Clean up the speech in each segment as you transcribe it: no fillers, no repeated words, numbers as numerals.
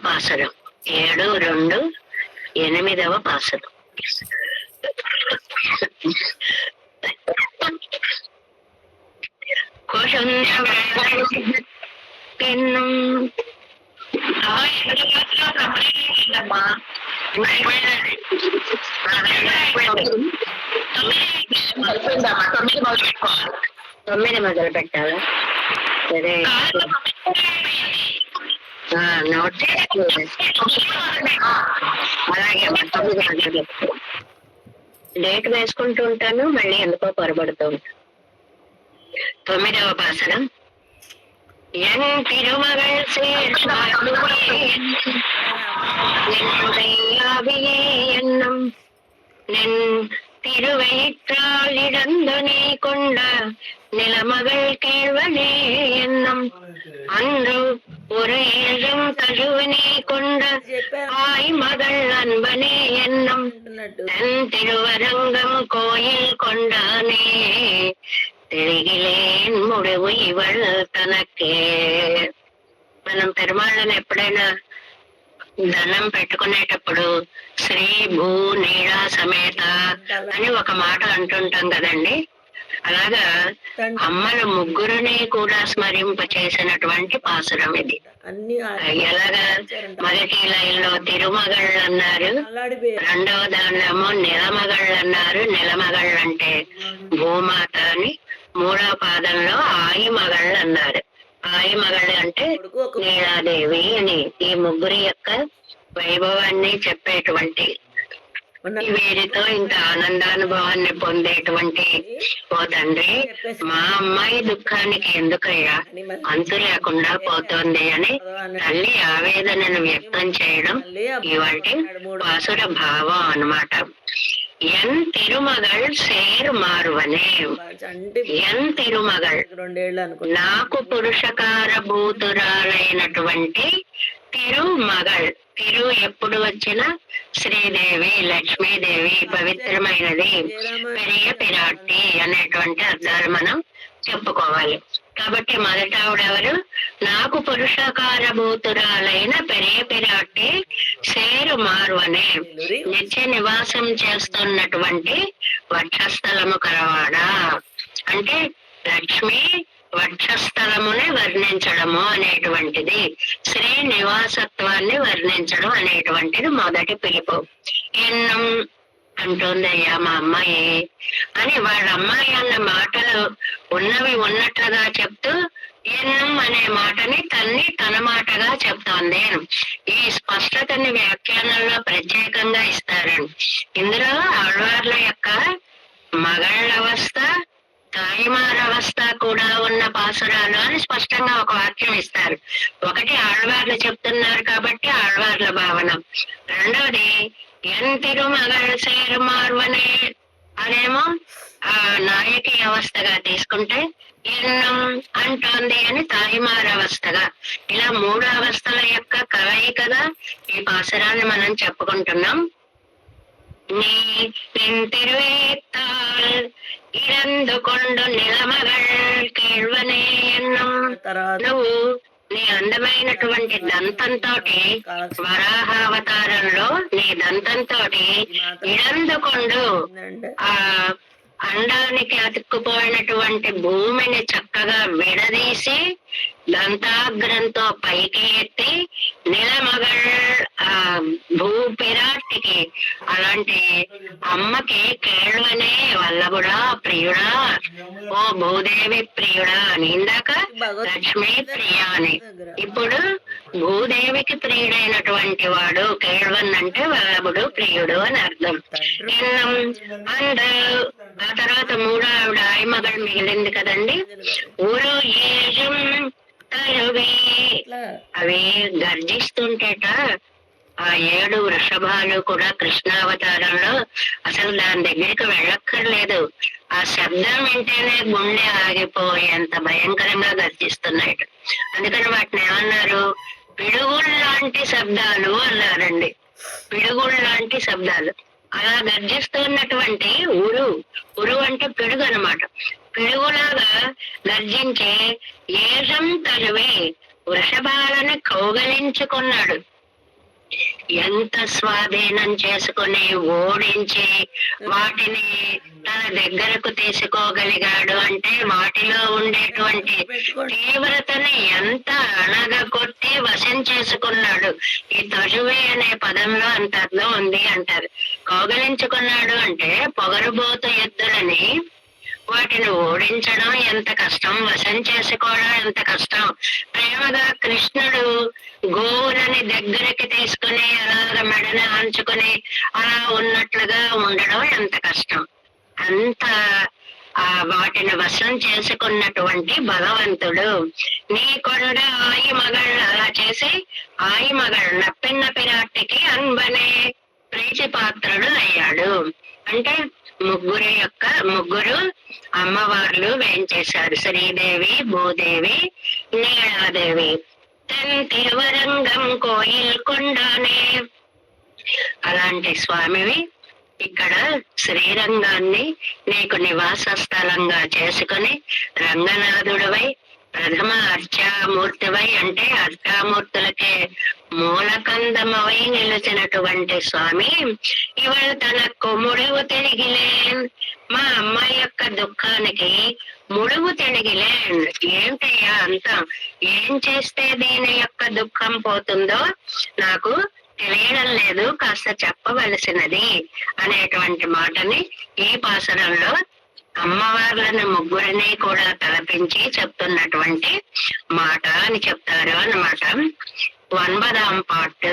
పాసరం 7-2-8వ పాసరం. Pen తొమ్మిది మొదలు పెట్టాలా? సరే, నోట్ అలాగే 9 మొదలు పెట్టు. డేట్ వేసుకుంటూ ఉంటాను, మళ్ళీ ఎందుకో పొరబడుతూ ఉంటాను. 9వ పాసరం. என் திருமகள் சேர்ந்தாவியே என்னும் நின் திருவயிற்றால் இடந்து நீ கொண்ட நிலமகள் கேள்வனே என்னும் அன்று ஒரு ஏழும் தழுவினை கொண்ட ஆய் மகள் அன்பனே என்னும் தன் திருவரங்கம் கோயில் கொண்டானே తిరిగిలేన్ ముడువు ఇవళ తనకే. మనం పెరుమాళ్ళని ఎప్పుడైనా దండం పెట్టుకునేటప్పుడు శ్రీ భూ నీడా సమేత అని ఒక మాట అంటుంటాం కదండి. అలాగా అమ్మలు ముగ్గురుని కూడా స్మరింప చేసినటువంటి పాసురం ఇది. ఎలాగా మొదటి లైన్లో తిరుమగళ్ళు అన్నారు, రెండవ దానిలో నిలమగళ్ళు అన్నారు. నిలమగళ్ళు అంటే భూమాత అని. మూడవ పాదంలో ఆయి మగళ్ళు అన్నారు. ఆయి మగళ్ళు అంటే నీలాదేవి అని. ఈ ముగ్గురి యొక్క వైభవాన్ని చెప్పేటువంటి, వీరితో ఇంత ఆనందానుభవాన్ని పొందేటువంటి ఓ తండ్రి, మా అమ్మాయి దుఃఖానికి ఎందుకయ్యా అంతు లేకుండా పోతోంది అని తల్లి ఆవేదనను వ్యక్తం చేయడం ఇవాటి పాసుర భావం అన్నమాట. ఎన్ తిరుమగల్ సేర్ మారువనే. ఎన్ తిరుమగల్ నాకు పురుషకార భూతురాలైనటువంటి తిరుమగల్. తిరు ఎప్పుడు వచ్చినా శ్రీదేవి, లక్ష్మీదేవి, పవిత్రమైనది, పెరియ పిరాట్టి అనేటువంటి అర్థాలు మనం చెప్పుకోవాలి. కాబట్టి మొదట ఆవిడెవరు? నాకు పురుషకార భూతురాలైన పెరియ పిరాట్టి సేరు మారువనే, నిత్య నివాసం చేస్తున్నటువంటి వక్షస్థలము కలవాడా. అంటే లక్ష్మి వక్షస్థలముని వర్ణించడము అనేటువంటిది, శ్రీ నివాసత్వాన్ని వర్ణించడం అనేటువంటిది మొదటి పిలుపు. ఎన్నం అంటుందయ్యా మా అమ్మాయి అని. వాళ్ళ అమ్మాయి అన్న మాటలు ఉన్నవి ఉన్నట్లుగా చెప్తూ ఎన్నం అనే మాటని తన మాటగా చెప్తోంది. ఈ స్పష్టతని వ్యాఖ్యానంలో ప్రత్యేకంగా ఇస్తారండి. ఇందులో ఆళ్వార్ల యొక్క మగళ్ళ అవస్థ, తాయిమారవస్థ కూడా ఉన్న పాసురాలు అని స్పష్టంగా ఒక వాక్యం ఇస్తారు. ఒకటి ఆళ్వార్లు చెప్తున్నారు కాబట్టి ఆళ్వార్ల భావన. రెండవది ఎన్ తిరుమగల్ సేరు మార్వనే అనేమో ఆ నాయకి అవస్థగా తీసుకుంటే ఎన్నం అంటోంది అని తాయిమారవస్థగా. ఇలా 3 అవస్థల యొక్క కలయికగా ఈ పాసురాన్ని మనం చెప్పుకుంటున్నాం. நீ நின் திருவேத்தால் இறந்து கொண்டு నిలమగల్ కేళ్వనే ఎన్నం. నువ్వు నీ అందమైనటువంటి దంతంతో, వరాహావతారంలో నీ దంతంతో ఇరందుకొండు ఆ అండానికి అతుక్కుపోయినటువంటి భూమిని చక్కగా విడదీసి దంతాగ్రంతో పైకి ఎత్తి నిలమగల్ ఆ భూపిరాటికి, అలాంటి అమ్మకి కేళ్వనే వల్లభుడా ప్రియుడా, ఓ భూదేవి ప్రియుడా అని. ఇందాక లక్ష్మీ ప్రియ అని, ఇప్పుడు భూదేవికి ప్రియుడైనటువంటి వాడు కేళ్వన్ అంటే వల్లభుడు, ప్రియుడు అని అర్థం. ఆ తర్వాత 3వ ఆవిడ ఆయమగల్ మిగిలింది కదండి. ఊరు ఏజం అవి గర్జిస్తుంటేట ఆ 7 వృషభాలు కూడా కృష్ణావతారంలో అసలు దాని దగ్గరికి వెళ్ళక్కర్లేదు. ఆ శబ్దం వింటేనే గుండె ఆగిపోయేంత భయంకరంగా గర్జిస్తున్నాయి. అందుకని వాటిని ఏమన్నారు? పిడుగుల్లాంటి శబ్దాలు అన్నారండి. పిడుగుల్లాంటి శబ్దాలు. అలా గర్జిస్తున్నటువంటి ఉరు అంటే పిడుగు అనమాట. పిడుగులాగా గర్జించే ఏషం తలువే వృషభాలను కౌగలించుకున్నాడు. ఎంత స్వాధీనం చేసుకుని ఓడించి వాటిని తన దగ్గరకు తీసుకోగలిగాడు అంటే వాటిలో ఉండేటువంటి తీవ్రతని ఎంత అణగకొట్టి వశం చేసుకున్నాడు. ఈ తజువి అనే పదంలో అంత అర్థం ఉంది అంటారు. కౌగలించుకున్నాడు అంటే పొగరుబోతు ఎద్దులని వాటిని ఓడించడం ఎంత కష్టం, వశం చేసుకోవడం ఎంత కష్టం. ప్రేమగా కృష్ణుడు గోవులని దగ్గరికి తీసుకుని అలాగ మెడని ఆంచుకుని అలా ఉన్నట్లుగా ఉండడం ఎంత కష్టం. అంత వాటిని వశం చేసుకున్నటువంటి బలవంతుడు. నీ కొండ ఆయి మగళ్ళు అలా చేసి ఆయి మగళ్ళు నప్పిన్న పిరాటికి అన్బనే ప్రీతి పాత్రుడు అయ్యాడు. అంటే ముగ్గురు అమ్మవార్లు వేయించేశారు. శ్రీదేవి, భూదేవి, నీలాదేవి. తన్ తిరువరంగం కోయిల్ కొండానే. అలాంటి స్వామివి ఇక్కడ శ్రీరంగాన్ని నీకు నివాస స్థలంగా చేసుకుని రంగనాథుడివై ప్రథమ అర్చామూర్తివై అంటే అర్చామూర్తులకే మూలకందమవై నిలిచినటువంటి స్వామి ఇవాళ తన ముడువు తిరిగిలే. మా అమ్మాయి యొక్క దుఃఖానికి ముడువు తిరిగిలే. ఏంటయ్యా అంతా, ఏం చేస్తే దీని యొక్క దుఃఖం పోతుందో నాకు తెలియడం లేదు, కాస్త చెప్పవలసినది అనేటువంటి మాటని ఈ పాసరంలో అమ్మవార్లను ముగ్గురిని కూడా తలపించి చెప్తున్నటువంటి మాట అని చెప్తారు అన్నమాట. 9వ పార్ట్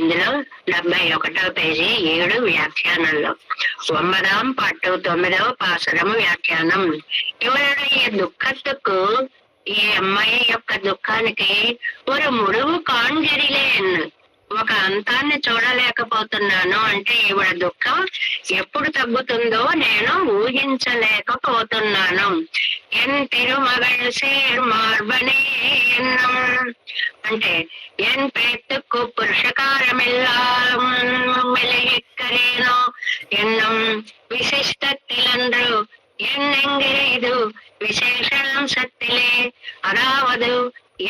ఇందులో 71వ పేజీ 7 వ్యాఖ్యానంలో 9వ పార్ట్ 9వ పాసరము వ్యాఖ్యానం. ఇవాళ ఈ దుఃఖத்துக்கு ఈ అమ్మాయి యొక్క దుఃఖానికి ఒక ముడువు కాంజరిలేన్, ఒక అంతాన్ని చూడలేకపోతున్నాను అంటే ఈవిడ దుఃఖం ఎప్పుడు తగ్గుతుందో నేను ఊహించలేకపోతున్నాను. ఎన్ తిరుమగళ్ సేర్ మార్బనే ఎన్నం అంటే ఎన్ పేత్తుకు పురుషకారమెల్లాం మెలగిక్కరేనో ఎన్నం విశిష్టతిలండ్రు ఎన్నెంగిర ఇది విశేషణం సత్తిలే అదావదు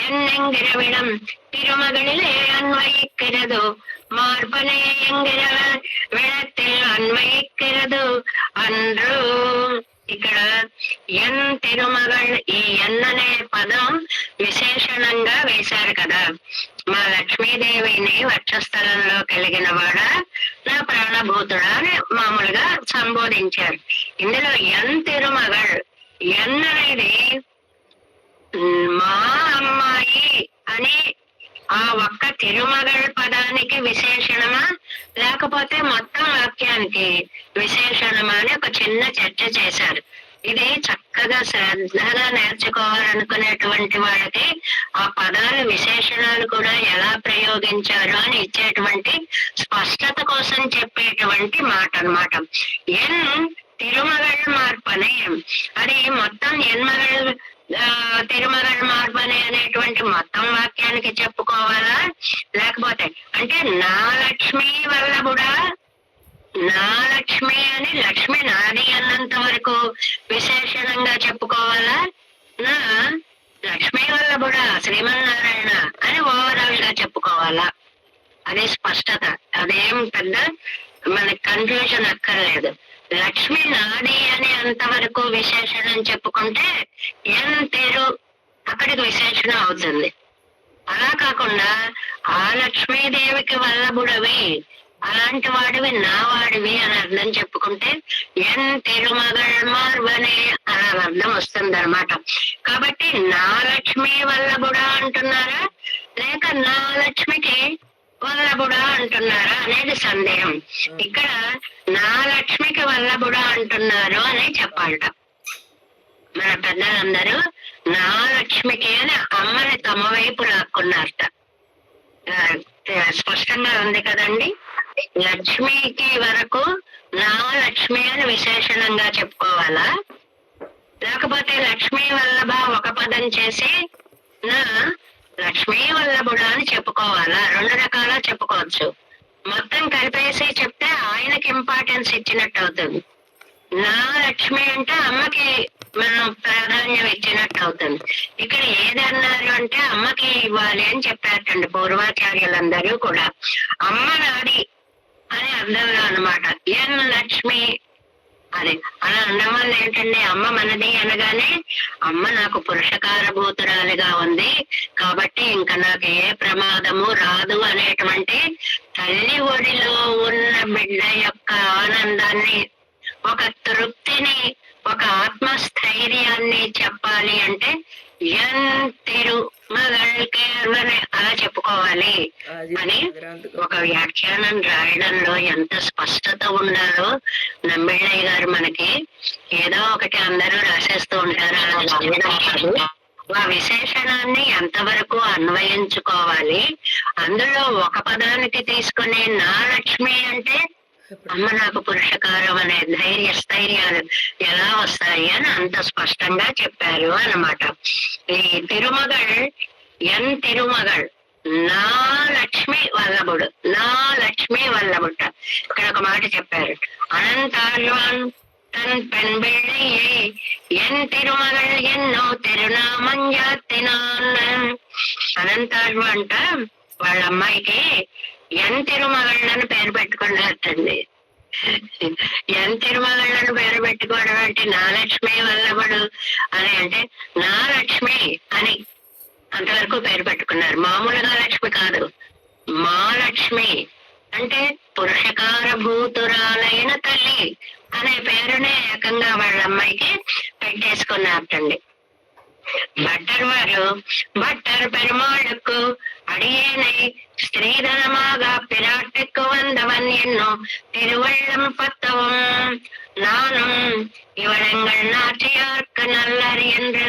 என்னெங்கிரவிடம் திருமகளிலே அன்வயிக்கிறது மார்பனை என்கிற విడத்தில் అన్వయిక్கிறது అండ్రు. ఇక్కడ ఎన్ తిరుమగళ్, ఈ ఎన్ అనే పదం విశేషణంగా వేశారు కదా. మా లక్ష్మీదేవిని వక్షస్థలంలో కలిగిన వాడ నా ప్రాణభూతుడా అని మామూలుగా సంబోధించారు. ఇందులో ఎన్ తిరుమగళ్, ఎన్ అనేది మా అమ్మాయి అని ఆ ఒక్క తిరుమగళ్ పదానికి విశేషణమా లేకపోతే మొత్తం వాక్యానికి విశేషణమా అని ఒక చిన్న చర్చ చేశారు. ఇది చక్కగా శ్రద్ధగా నేర్చుకోవాలనుకునేటువంటి వాళ్ళకి ఆ పదాల విశేషణాలు కూడా ఎలా ప్రయోగించారు అని ఇచ్చేటువంటి స్పష్టత కోసం చెప్పేటువంటి మాట అన్నమాట. ఎన్ తిరుమగళ్ మార్పనే, అది మొత్తం ఎన్మగళ్ తిరుమగళ్ మార్పనే అనేటువంటి మొత్తం వాక్యానికి చెప్పుకోవాలా లేకపోతే అంటే నా లక్ష్మి వల్లభుడా, నా లక్ష్మి అని లక్ష్మి నాది అన్నంత వరకు విశేషణంగా చెప్పుకోవాలా, నా లక్ష్మి వల్లభుడా శ్రీమన్నారాయణ అని ఓవరాల్ గా చెప్పుకోవాలా? అదే స్పష్టత. అదేం పెద్ద మనకి కన్ఫ్యూజన్ అక్కర్లేదు. లక్ష్మి నాది అని అంతవరకు విశేషణం చెప్పుకుంటే ఎన్ తిరు అక్కడికి విశేషణం అవుతుంది. అలా కాకుండా ఆ లక్ష్మీదేవికి వల్లభుడవి, అలాంటి వాడివి నా వాడివి అని అర్థం చెప్పుకుంటే ఎన్ తిరుమగళ్ మార్వనే అలా అర్థం వస్తుంది అనమాట. కాబట్టి నా లక్ష్మి వల్లభుడా అంటున్నారా లేక నా లక్ష్మికి వల్లభుడా అంటున్నారా అనేది సందేహం. ఇక్కడ నా లక్ష్మికి వల్లభుడా అంటున్నారు అని చెప్పాలట. మన పెద్దలందరూ నా లక్ష్మికి అని అమ్మని తమ వైపు లాక్కున్నారట. స్పష్టంగా ఉంది కదండి. లక్ష్మికి వరకు నా లక్ష్మి అని విశేషణంగా చెప్పుకోవాలా లేకపోతే లక్ష్మీ వల్లభ ఒక పదం చేసి నా లక్ష్మీ వల్లభుడా అని చెప్పుకోవాలా? 2 రకాల చెప్పుకోవచ్చు. మొత్తం కలిపేసి చెప్తే ఆయనకి ఇంపార్టెన్స్ ఇచ్చినట్టు అవుతుంది. నా లక్ష్మి అంటే అమ్మకి మనం ప్రాధాన్యం ఇచ్చినట్టు అవుతుంది. ఇక్కడ ఏదన్నారు అంటే అమ్మకి ఇవ్వాలి అని చెప్పారటండి పూర్వాచార్యులందరూ కూడా. అమ్మ నాది అని అర్థంలో అనమాట. ఎన్ లక్ష్మి అది అలా అనడం వల్ల ఏంటండి, అమ్మ మనది అనగానే అమ్మ నాకు పురుషకారభూతురాలిగా ఉంది కాబట్టి ఇంకా నాకు ఏ ప్రమాదము రాదు అనేటువంటి తల్లి ఒడిలో ఉన్న బిడ్డ యొక్క ఆనందాన్ని, ఒక తృప్తిని, ఒక ఆత్మస్థైర్యాన్ని చెప్పాలి అంటే ఎన్ తిరుమగల్కేర్వని అలా చెప్పుకోవాలి అని ఒక వ్యాఖ్యానం రాయడంలో ఎంత స్పష్టత ఉండాలో నమ్మిళ్ళయ్య గారు మనకి ఏదో ఒకటి అందరూ రాసేస్తూ ఉంటారు, అలా రాయడం కాదు. ఆ విశేషణాన్ని ఎంతవరకు అన్వయించుకోవాలి, అందులో ఒక పదానికి తీసుకుని నా లక్ష్మి అంటే అమ్మ నాకు పురుషకారం అనే స్థైర్యాలు ఎలా వస్తాయి అని అంత స్పష్టంగా చెప్పారు అన్నమాట. ఈ తిరుమగళ్ ఎన్ తిరుమగళ్ నా లక్ష్మి వల్లభుడు, నా లక్ష్మి వల్లభుట. ఇక్కడ ఒక మాట చెప్పారు, అనంతాళ్వాన్ తన్ పెన్ బిళ్ళయ్యే ఎన్ తిరుమగళ్ ఎన్నో తిరునామంజాతినాన్. అనంతాళ్వ అంట వాళ్ళ అమ్మాయికి ఎన్ తిరుమగళ్ళని పేరు పెట్టుకున్నారటండి. ఎన్ తిరుమగళ్ళని పేరు పెట్టుకోవడం అంటే నా లక్ష్మి వల్లభడు అని అంటే నా లక్ష్మి అని అంతవరకు పేరు పెట్టుకున్నారు. మామూలుగా లక్ష్మి కాదు, మా లక్ష్మి అంటే పురుషకారభూతురాలైన తల్లి అనే పేరునే ఏకంగా వాళ్ళ అమ్మాయికి పెట్టేసుకున్నారటండి. பட்டர் வரும் பட்டர் பெருமாளுக்கு அடியேனை ஸ்ரீதனமாக பிராட்டுக்கு வந்தவன் என்னும் திருவள்ளம் பத்தவும் நானும் இவளங்கள் நாச்சியார்க்கு நல்லர் என்று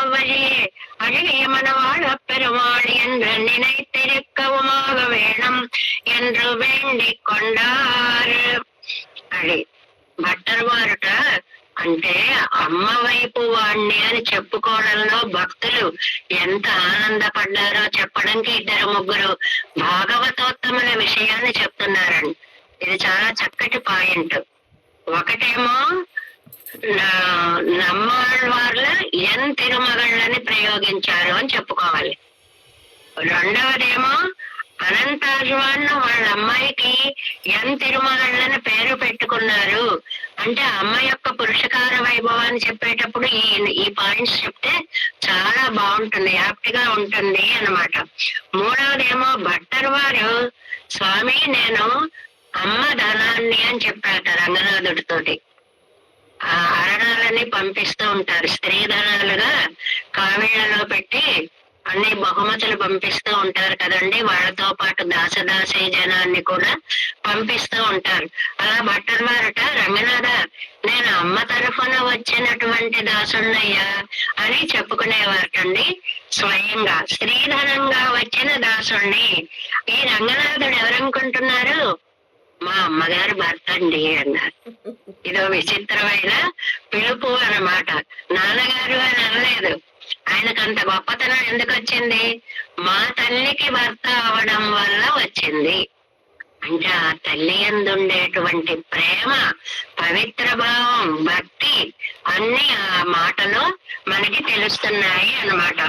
அவ்வழியே அழகிய மனவாழ பெருமாள் என்று நினைத்திருக்கவுமாக வேணும் என்று வேண்டிக் கொண்டார். అది భట్టర్ వారుట అంటే అమ్మ వైపు వాణ్ణి అని చెప్పుకోవడంలో భక్తులు ఎంత ఆనందపడ్డారో చెప్పడానికి ఇద్దరు ముగ్గురు భాగవతోత్తముల విషయాన్ని చెప్తున్నారండి. ఇది చాలా చక్కటి పాయింట్. ఒకటేమో నమ్మాళ్ళ ఎన్ తిరుమగళ్ళని ప్రయోగించారు అని చెప్పుకోవాలి. రెండవదేమో అనంతాజ్వాన్ వాళ్ళ అమ్మాయికి ఎన్ తిరుమగళ్ళని పేరు పెట్టుకున్నారు అంటే అమ్మ యొక్క పురుషకార వైభవాన్ని చెప్పేటప్పుడు ఈ పాయింట్స్ చెప్తే చాలా బాగుంటుంది, యాప్ట్ గా ఉంటుంది అన్నమాట. మూడవదేమో భట్టర్ వారు స్వామి నేను అమ్మ ధనాన్ని అని చెప్పారట రంగనాథుడితోటి. ఆ అరణాలని పంపిస్తూ ఉంటారు, స్త్రీ ధనాలుగా కావిళ్లలో పెట్టి అన్ని బహుమతులు పంపిస్తూ ఉంటారు కదండి. వాళ్ళతో పాటు దాసదాసీ జనాన్ని కూడా పంపిస్తూ ఉంటారు. అలా భట్టర్ వారట రంగనాథ నేను అమ్మ తరఫున వచ్చినటువంటి దాసున్నయ్యా అని చెప్పుకునేవారటండి. స్వయంగా స్త్రీధనంగా వచ్చిన దాసుణ్ణి. ఈ రంగనాథుడు ఎవరనుకుంటున్నారు? మా అమ్మగారు భర్త అండి అన్నారు. ఇదో విచిత్రమైన పిలుపు అన్నమాట. నాన్నగారు అని అనలేదు. ఆయనకు అంత గొప్పతనం ఎందుకు వచ్చింది? మా తల్లికి భర్త అవడం వల్ల వచ్చింది. అంటే ఆ తల్లి యందుండేటువంటి ప్రేమ, పవిత్ర భావం, భక్తి అన్ని ఆ మాటలో మనకి తెలుస్తున్నాయి అన్నమాట.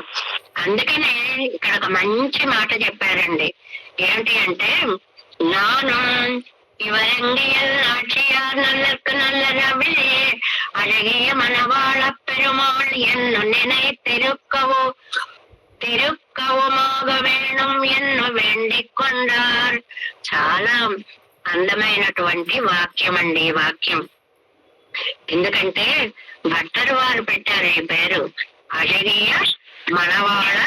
అందుకనే ఇక్కడ ఒక మంచి మాట చెప్పారండి. ఏంటి అంటే నానుம் இவரங்கியல் ஆட்சியார் நல்லற்கு நல்லறவிலே அழகிய மணவாள பெருமாள் ఎన్ను తిరుక్కవుమాగ వేణం ఎన్ను వేండిక్ కొండార్. చాలా అందమైనటువంటి వాక్యం అండి ఈ వాక్యం. ఎందుకంటే భట్టర్ వారు పెట్టారు ఈ పేరు, అழகிய మణవాళ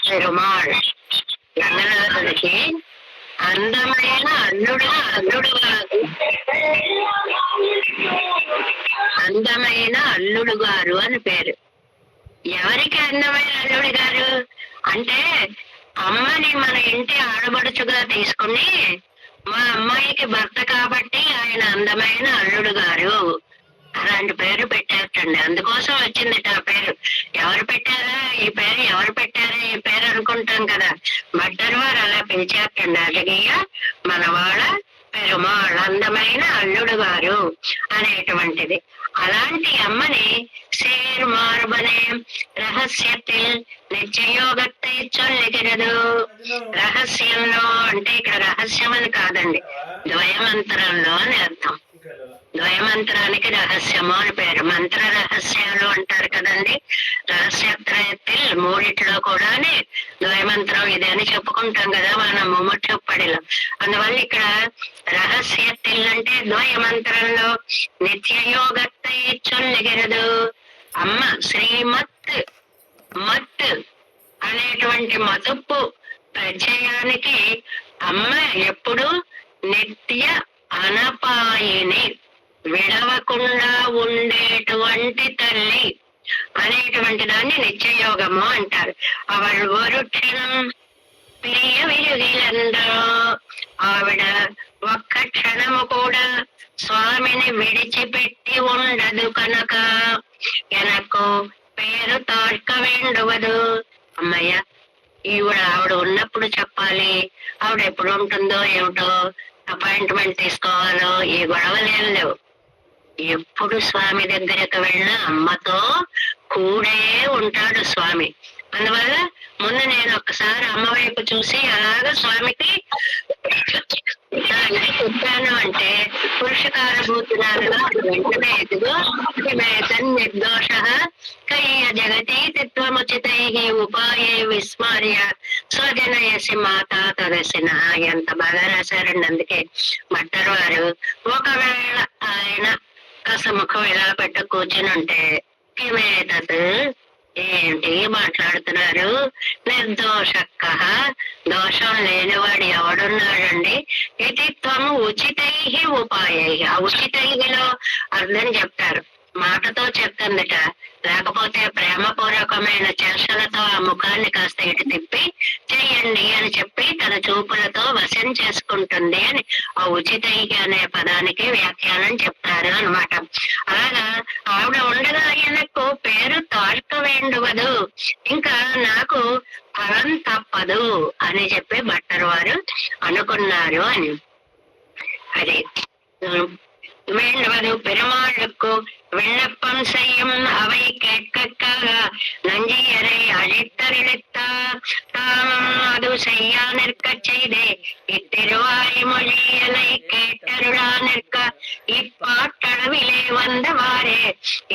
పెరుమాళ్. రంగనాథుడికి అందమైన అల్లుడు గారు అని పేరు. ఎవరికి అందమైన అల్లుడు గారు అంటే అమ్మని మన ఇంటి ఆడబడుచుగా తీసుకుని మా అమ్మాయికి భర్త కాబట్టి ఆయన అందమైన అల్లుడు గారు అలాంటి పేరు పెట్టారటండి. అందుకోసం వచ్చిందట ఆ పేరు. ఎవరు పెట్టారా ఈ పేరు, ఎవరు పెట్టారా ఈ పేరు అనుకుంటాం కదా. భట్టర్ వారు అలా పిలిచారటండి, అழகிய మనవాళ్ళ పెరుమాళ్ అందమైన అల్లుడు గారు అనేటువంటిది. అలాంటి అమ్మని సేర్ మార్బనే రహస్యത്തിൽ నిత్యయోగத்தை చొల్లిగిరదు. రహస్యంలో అంటే ఇక్కడ రహస్యం అని కాదండి, ద్వయమంత్రంలో అని అర్థం. ద్వయమంత్రానికి రహస్యము అని పేరు. మంత్ర రహస్యాలు అంటారు కదండి, రహస్యత్రయത്തിൽ మూడిట్లో కూడా ద్వయమంత్రం ఇదే అని చెప్పుకుంటాం కదా మనం ముమ్మటిపడిలో. అందువల్ల ఇక్కడ రహస్యത്തിൽ అంటే ద్వయమంత్రంలో నిత్యయోగத்தை చొల్లిగిరదు. అమ్మ శ్రీమత్ మత్ అనేటువంటి మతుప్పు ప్రత్యయానికి అమ్మ ఎప్పుడు నిత్య అనపాయిని, విడవకుండా ఉండేటువంటి తల్లి అనేటువంటి దాన్ని నిత్యయోగము అంటారు. అవள் ஒரு క్షణం ప్రియ విరుగిలందరూ, ఆవిడ ఒక్క క్షణము కూడా స్వామిని విడిచిపెట్టి ఉండదు కనుక ఎనకు పేరు తార్క వేండువదు. అమ్మయ్య ఆవిడ ఉన్నప్పుడు చెప్పాలి, ఆవిడ ఎప్పుడు ఉంటుందో ఏమిటో, అపాయింట్మెంట్ తీసుకోవాలో ఈ గొడవలేం లేవు. ఎప్పుడు స్వామి దగ్గరకు వెళ్ళినా అమ్మతో కూడే ఉంటాడు స్వామి. అందువల్ల ముందు నేను ఒక్కసారి అమ్మ వైపు చూసి అలాగా స్వామికి చెప్పాను అంటే పురుషకారభూతురాలుగా వెంటనే ఎదుగు నిర్దోష కయ్య జగతి తత్వముచితై ఉపాయే విస్మర్య స్వజనయసి మాత తదసిన. ఎంత బాగా రాశారండి. అందుకే భట్టర్ వారు ఒకవేళ ఆయన కసముఖం ఇలా పెట్ట కూర్చుని ఉంటే కిమేతత్ ఏంటి మాట్లాడుతున్నారు, నిర్దోషక్క దోషం లేనివాడు ఎవడున్నాడండి, ఇది త్వము ఉచితై ఉపాయై. ఆ ఉచితైలో అర్థం చెప్తారు, మాటతో చెప్తుందిట, లేకపోతే ప్రేమపూర్వకమైన చర్చలతో ఆ ముఖాన్ని కాస్త ఇటు తిప్పి చెయ్యండి అని చెప్పి తన చూపులతో వశం చేసుకుంటుంది అని ఆ ఉచితై అనే పదానికి వ్యాఖ్యానం చెప్తారు అనమాట. అలాగా ఆవిడ ఉండగా ఆయనకు పేరు తార్క వేండువదు, ఇంకా నాకు ఫలం తప్పదు అని చెప్పి భట్టర్ వారు అనుకున్నారు అని. అదే வேண்டுவது பெருமாளுக்கு விண்ணப்பம் செய்யும் அவை கேட்கக்காக நஞ்சியரை அழைத்தறிவித்தார். தாமும் அது செய்யா நிற்க செய்தே இத்திருவாய் மொழியலை கேட்டருளா நிற்க இப்பாட்டளவிலே வந்தவாறே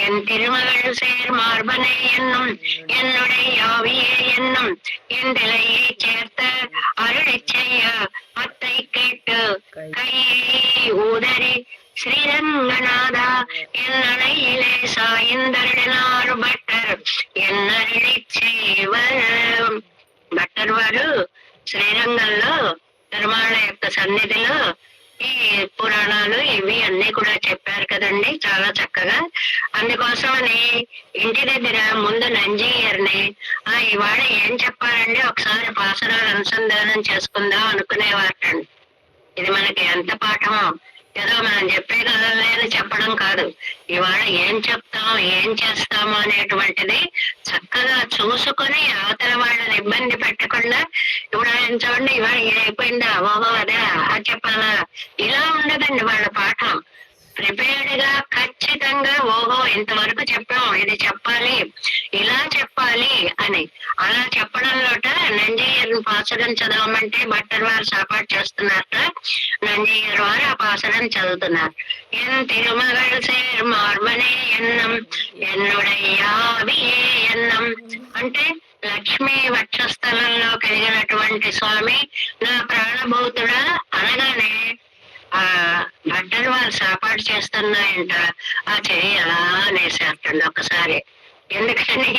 என் திருமகள் சேர் மார்பனை என்னும் என்னுடைய ஆவியே என்னும் என் திலையை சேர்த்த அருளை செய்ய அத்தை கேட்டு கையை ஊதறி శ్రీరంగనాథ ఎన్నడైలే సాయిందరుడినారు భట్టర్ ఎన్నరిడి చేయవరు. భట్టర్ వారు శ్రీరంగంలో పెరుమాళ యొక్క సన్నిధిలో ఈ పురాణాలు ఇవి అన్ని కూడా చెప్పారు కదండి చాలా చక్కగా. అందుకోసమని ఇంటి దగ్గర ముందు నంజీయర్ని ఇవాళ ఏం చెప్పారండి ఒకసారి పాసరాలు అనుసంధానం చేసుకుందాం అనుకునేవారటండి. ఇది మనకి ఎంత పాఠమో, ఏదో మనం చెప్పే కథలేని చెప్పడం కాదు, ఇవాళ ఏం చెప్తాం ఏం చేస్తాము అనేటువంటిది చక్కగా చూసుకుని అవతల వాళ్ళని ఇబ్బంది పెట్టకుండా ఇప్పుడు ఆయన చూడండి ఇవాళ అయిపోయిందా, ఓహో అదే అది చెప్పాలా, ఇలా ఉండదండి వాళ్ళ పాఠం. ప్రిపేర్డ్ గా ఖచ్చితంగా ఓహో ఇంతవరకు చెప్పాం ఇది చెప్పాలి ఇలా చెప్పాలి అని అలా చెప్పడంలోట నంజయ్యర్ పాసరం చదవమంటే భట్టర్ వారు సాపాటు చేస్తున్నారట. నంజయ్యర్ వారు ఆ పాసరం చదువుతున్నారు. ఎన్ తిరుమగల్ సేర్ మార్బనే ఎన్నం ఎన్నుడయ్యావియే ఎన్నం అంటే లక్ష్మీ వక్షస్థలంలో కలిగినటువంటి స్వామి నా ప్రాణభూతుడా అనగానే ఆ భట్టర్ వారు సాపాటు చేస్తున్నాయంట. ఆ చెయ్యి అలా నేసేస్తండి ఒకసారి. ఎందుకని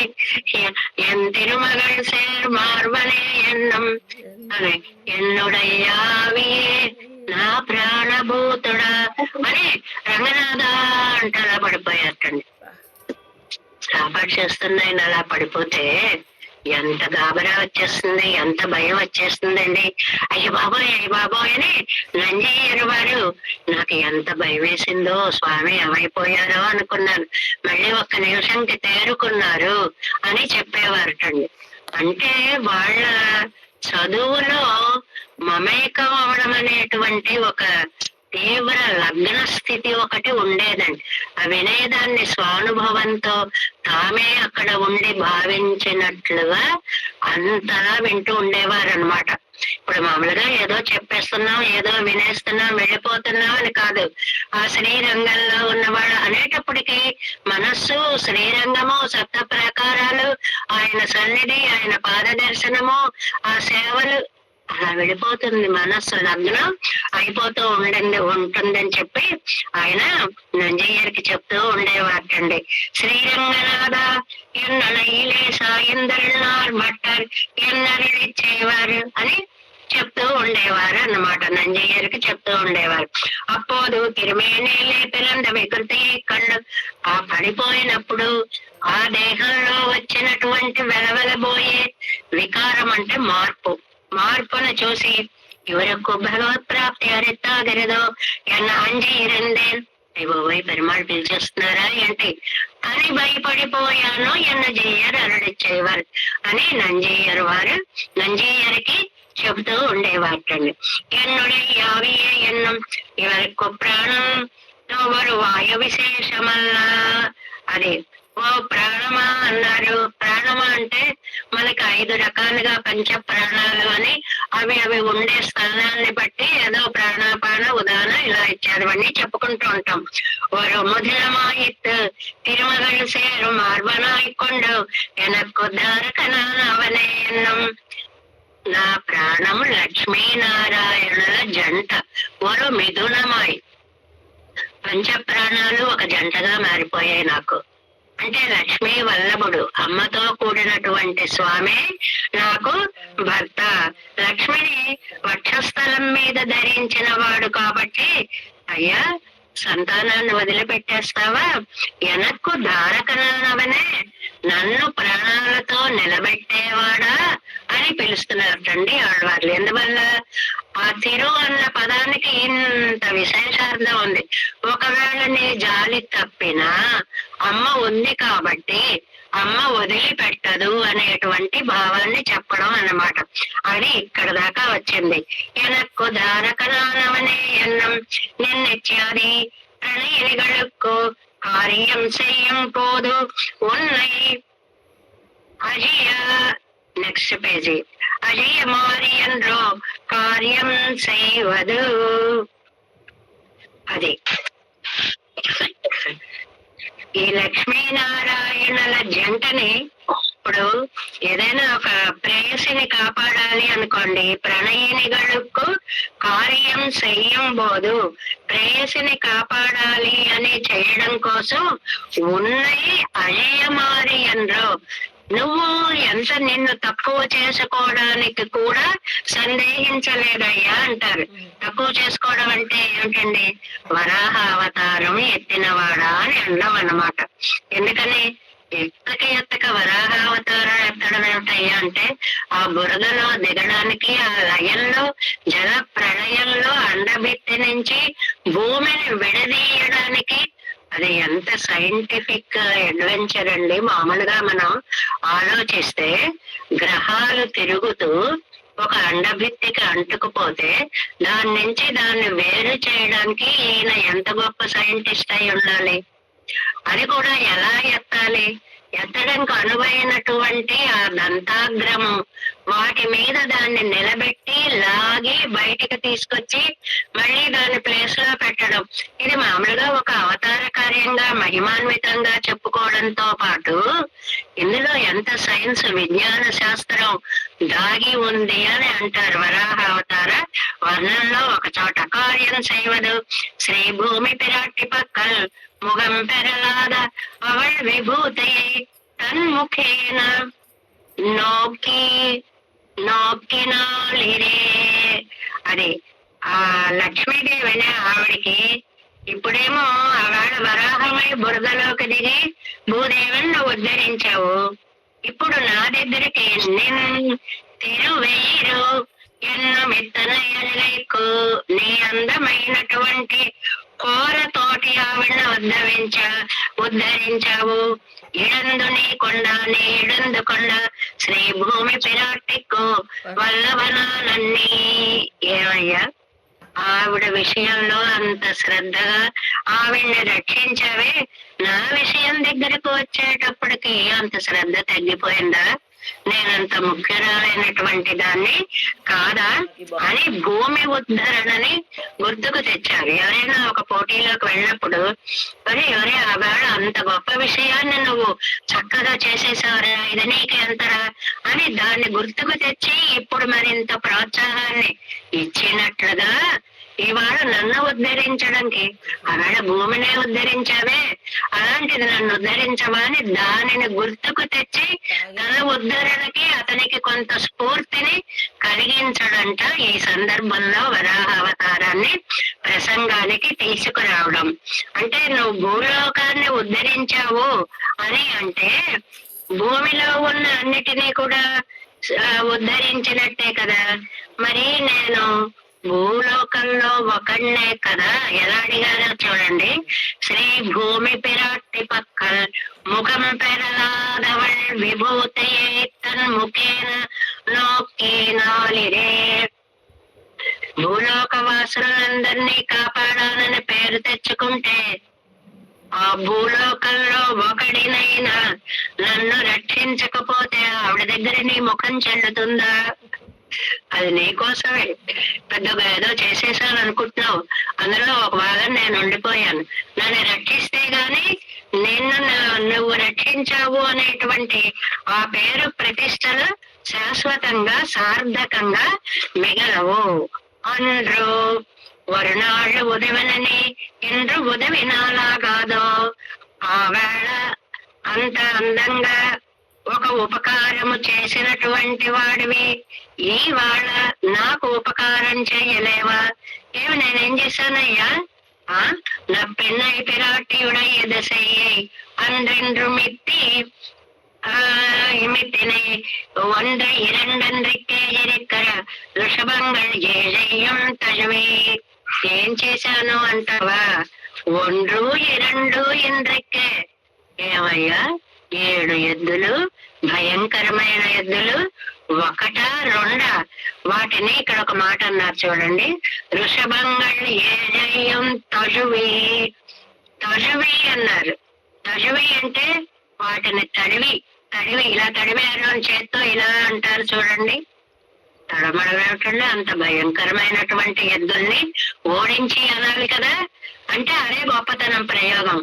ఎన్ తిరుమగల్ సేర్ మార్బనే ఎన్నం అని ఎన్నుడయ్యావియే నా ప్రాణభూతుడా అని రంగనాథ అంటే అలా పడిపోయారటండి. సాపాటు చేస్తున్నాయని అలా పడిపోతే ఎంత గాబరా వచ్చేస్తుంది, ఎంత భయం వచ్చేస్తుందండి. అయ్య బాబోయ్ అని నంజయ్యర్ వారు నాకు ఎంత భయం వేసిందో, స్వామి ఏమైపోయారో అనుకున్నాను, మళ్ళీ ఒక్క నిమిషంకి తేరుకున్నారు అని చెప్పేవారటండి. అంటే వాళ్ళ చదువులో మమేకం అవడం అనేటువంటి ఒక తీవ్ర లగ్న స్థితి ఒకటి ఉండేదండి. ఆ వినేదాన్ని స్వానుభవంతో తామే అక్కడ ఉండి భావించినట్లుగా అంతలా వింటూ ఉండేవారు అనమాట. ఇప్పుడు మామూలుగా ఏదో చెప్పేస్తున్నాం, ఏదో వినేస్తున్నాం, వెళ్ళిపోతున్నాం అని కాదు. ఆ శ్రీరంగంలో ఉన్నవాడు అనేటప్పటికీ మనస్సు శ్రీరంగము, సప్త ప్రాకారాలు, ఆయన సన్నిధి, ఆయన పాద దర్శనము, ఆ సేవలు అలా వెళ్ళిపోతుంది. మనస్సు లగ్నం అయిపోతూ ఉంటుందని చెప్పి ఆయన నంజయ్యకి చెప్తూ ఉండేవాటండి. శ్రీరంగనాథ ఎన్నలైలే సాయందరున్నారు భట్టర్ ఎన్నరిచ్చేవారు అని చెప్తూ ఉండేవారు అన్నమాట. నంజయ్యరికి చెప్తూ ఉండేవారు. అప్పుడు తిరుమేనేలే పిరంద వికృతి కళ్ళు ఆ పడిపోయినప్పుడు ఆ దేహంలో వచ్చినటువంటి వెలవెలబోయే వికారం అంటే మార్పును చూసి ఇవరకు భగవత్ ప్రాప్తి అరెత్తాగరదో ఎన్న అంజయ్యరందేన్ అయిపోయి పెరుమాళ్ళు పిలిచేస్తున్నారా ఏంటి అని భయపడిపోయాను ఎన్న జయ్యర్ అరుడిచ్చేవారు అని నంజయ్యరికి చెబుతూ ఉండేవాటండి. ఎన్నుడే యావియే ఎన్నం ఇవరకు ప్రాణం ఎవరు వాయు విశేషమల్లా అది ఓ ప్రాణమా అన్నారు. ప్రాణమా అంటే మనకి 5 రకాలుగా పంచ ప్రాణాలు అని అవి ఉండే స్థానాన్ని బట్టి ఏదో ప్రాణాపాన ఉదాహరణ ఇలా ఇచ్చారు అని చెప్పుకుంటూ ఉంటాం. ஒரு முதலமாயிட்டு திருமகள் சேரும் మార్బనాయికొండు ఎనక్కు దారకనాన అవనే ఎన్నం నా ప్రాణము లక్ష్మీనారాయణుల జంట ఒక మిథునమాయి. పంచ ప్రాణాలు ఒక జంటగా మారిపోయాయి నాకు. అంటే లక్ష్మీ వల్లభుడు అమ్మతో కూడినటువంటి స్వామి నాకు భర్త. లక్ష్మిని వక్షస్థలం మీద ధరించిన వాడు కాబట్టి అయ్యా సంతానాన్ని వదిలిపెట్టేస్తావా, ఎనక్కు దారకనానవనే నన్ను ప్రాణాలతో నిలబెట్టేవాడా అని పిలుస్తున్నారటండి ఆడవాళ్ళు. ఎందువల్ల ఆ తిరు అన్న పదానికి ఇంత విశేషార్థం ఉంది. ఒకవేళ నీ జాలి తప్పినా అమ్మ ఉంది కాబట్టి అమ్మ వదిలిపెట్టదు అనేటువంటి భావాన్ని చెప్పడం అన్నమాట. అది ఇక్కడ దాకా వచ్చింది. ఎనక్కు దారకనానవనే ఎన్నం నిన్నెచ్చాది ప్రణయనిగళుక్కు కార్యం చెయ్యం పోదు ఉన్నయి అజయ. Next page. అజయ మారి ఎంద్రో కార్యం చేయవదు. అది ఈ లక్ష్మీనారాయణుల జంటని ఇప్పుడు ఏదైనా ఒక ప్రేయసిని కాపాడాలి అనుకోండి, ప్రణయినిగళుక్కు కార్యం చెయ్యం పోదు. ప్రేయసిని కాపాడాలి అని చేయడం కోసం ఉన్నయి అజయమారి ఎంద్రో నువ్వు ఎంత నిన్ను తక్కువ చేసుకోవడానికి కూడా సందేహించలేదయ్యా అంటారు. తక్కువ చేసుకోవడం అంటే ఏమిటండి? వరాహ అవతారం ఎత్తినవాడా అని అనడం అన్నమాట. ఎందుకని ఎత్తక వరాహ అవతారం ఎత్తడం ఏమిటయ్యా అంటే ఆ బురదలో దిగడానికి, ఆ లయంలో జల ప్రళయంలో అండబెట్టి నుంచి భూమిని విడదీయడానికి అది ఎంత సైంటిఫిక్ అడ్వెంచర్ అండి. మామూలుగా మనం ఆలోచిస్తే గ్రహాలు తిరుగుతూ ఒక అండభిత్తికి అంటుకుపోతే దాని నుంచి దాన్ని వేరు చేయడానికి ఈయన ఎంత గొప్ప సైంటిస్ట్ అయి ఉండాలి. అది కూడా ఎలా ఎత్తాలి? ఎత్తడానికి అనువైనటువంటి ఆ దంతాగ్రము వాటి మీద దాన్ని నిలబెట్టి లాగి బయటికి తీసుకొచ్చి మళ్ళీ దాని ప్లేస్ లో పెట్టడం. ఇది మామూలుగా ఒక అవతార కార్యంగా మహిమాన్వితంగా చెప్పుకోవడంతో పాటు ఇందులో ఎంత సైన్స్ విజ్ఞాన శాస్త్రం దాగి ఉంది అని అంటారు. వరాహ అవతార వర్ణంలో ఒక చోట కార్యం చేయవదు శ్రీ భూమి పిరాట్టి పక్కల్ ముఖం పెరలాద అవళ్ విభూతయై తన్ముఖేన నోకినాలిరే. అది ఆ లక్ష్మీదేవి ఆవిడికి ఇప్పుడేమో ఆవిడ వరాహమై బురదలోకి దిగి భూదేవుని ఉద్ధరించావు. ఇప్పుడు నా దగ్గరికి తిరువెయ్యిరు ఎన్నో మెత్తనకు నీ అందమైనటువంటి కోర తోటి ఆవిడను ఉద్ధరించావు. ఇడందు నీ కొండ నీ ఇడందు కొండ శ్రీ భూమి పిరాటికు వల్లవనాలన్నీ. ఏమయ్యా ఆవిడ విషయంలో అంత శ్రద్ధగా ఆవిడ్ని రక్షించావే, నా విషయం దగ్గరకు వచ్చేటప్పటికి అంత శ్రద్ధ తగ్గిపోయిందా? నేనంత ముఖ్యురాలైనటువంటి దాన్ని కాదా అని భూమి ఉద్ధరణని గుర్తుకు తెచ్చారు. ఎవరైనా ఒక పోటీలోకి వెళ్ళినప్పుడు ఎవరే ఆవేళ అంత గొప్ప విషయాన్ని నువ్వు చక్కగా చేసేసావురా, ఇది నీకు ఎంతరా అని దాన్ని గుర్తుకు తెచ్చి ఇప్పుడు మరింత ప్రోత్సాహాన్ని ఇచ్చినట్లుగా ఇవాళ నన్ను ఉద్ధరించడానికి, ఆవేళ భూమినే ఉద్ధరించావే, అలాంటిది నన్ను ఉద్ధరించవా అని దానిని గుర్తుకు తెచ్చి తన ఉద్ధరణకి అతనికి కొంత స్ఫూర్తిని కలిగించడంట ఈ సందర్భంలో వరాహ అవతారాన్ని ప్రసంగానికి తీసుకురావడం. అంటే నువ్వు భూలోకాన్ని ఉద్ధరించావు అని అంటే భూమిలో ఉన్న అన్నిటినీ కూడా ఉద్ధరించినట్టే కదా. మరి నేను భూలోకంలో ఒకనే కదా, ఎలా అడిగారో చూడండి. శ్రీ భూమి పిరాట్టి పక్కల్ ముఖం పెరలాదవల్ విభూతయే తన్ముఖేన నోక్కినాలిరే. భూలోక వాసులందరినీ కాపాడాలని పేరు తెచ్చుకుంటే ఆ భూలోకంలో ఒకడినైనా నన్ను రక్షించకపోతే ఆవిడ దగ్గర నీ ముఖం చెల్లుతుందా? అది నీకోసమే. పెద్దగా ఏదో చేసేసాను అనుకుంటున్నావు, అందులో ఒక భాగం నేను ఉండిపోయాను. నన్ను రక్షిస్తే గాని నిన్ను నువ్వు రక్షించావు అనేటువంటి ఆ పేరు ప్రతిష్టలు శాశ్వతంగా సార్థకంగా మిగలవు. అండ్రు వరుణాళ్ళు ఉదవనని ఇంద్రు ఉదవినాలాగాదో. ఆవేళ అంత అందంగా ఒక ఉపకారము చేసినటువంటి వాడివి ఇవాళ నాకు ఉపకారం చేయలేవా? ఏమి నేనేం చేశానయ్యా? నా పెన్నై పిరాటియుడై ఎదసయ్యై அன்றென்று மித்தி இமித்தினை ஒன்று இரண்டன்றிக்கே இருக்கிற ఋషభంగళ్ ఏజయ్యం తజవే. ఏం చేశాను అంటావా? ఒండ్రు ఇరండు ఇంద్రిక్కే. ఏమయ్యా, 7 ఎద్దులు, భయంకరమైన ఎద్దులు, ఒకటా రెండా? వాటిని ఇక్కడ ఒక మాట అన్నారు చూడండి. ఋషభంగళ్ ఏజయ్యం తజువి. తజువి అన్నారు. తజువి అంటే వాటిని తడివి ఇలా తడివారు అని చేత్తో ఇలా అంటారు చూడండి. తడమడమేటండి, అంత భయంకరమైనటువంటి ఎద్దుల్ని ఓడించి అనాలి కదా. అంటే అదే గొప్పతనం ప్రయోగం.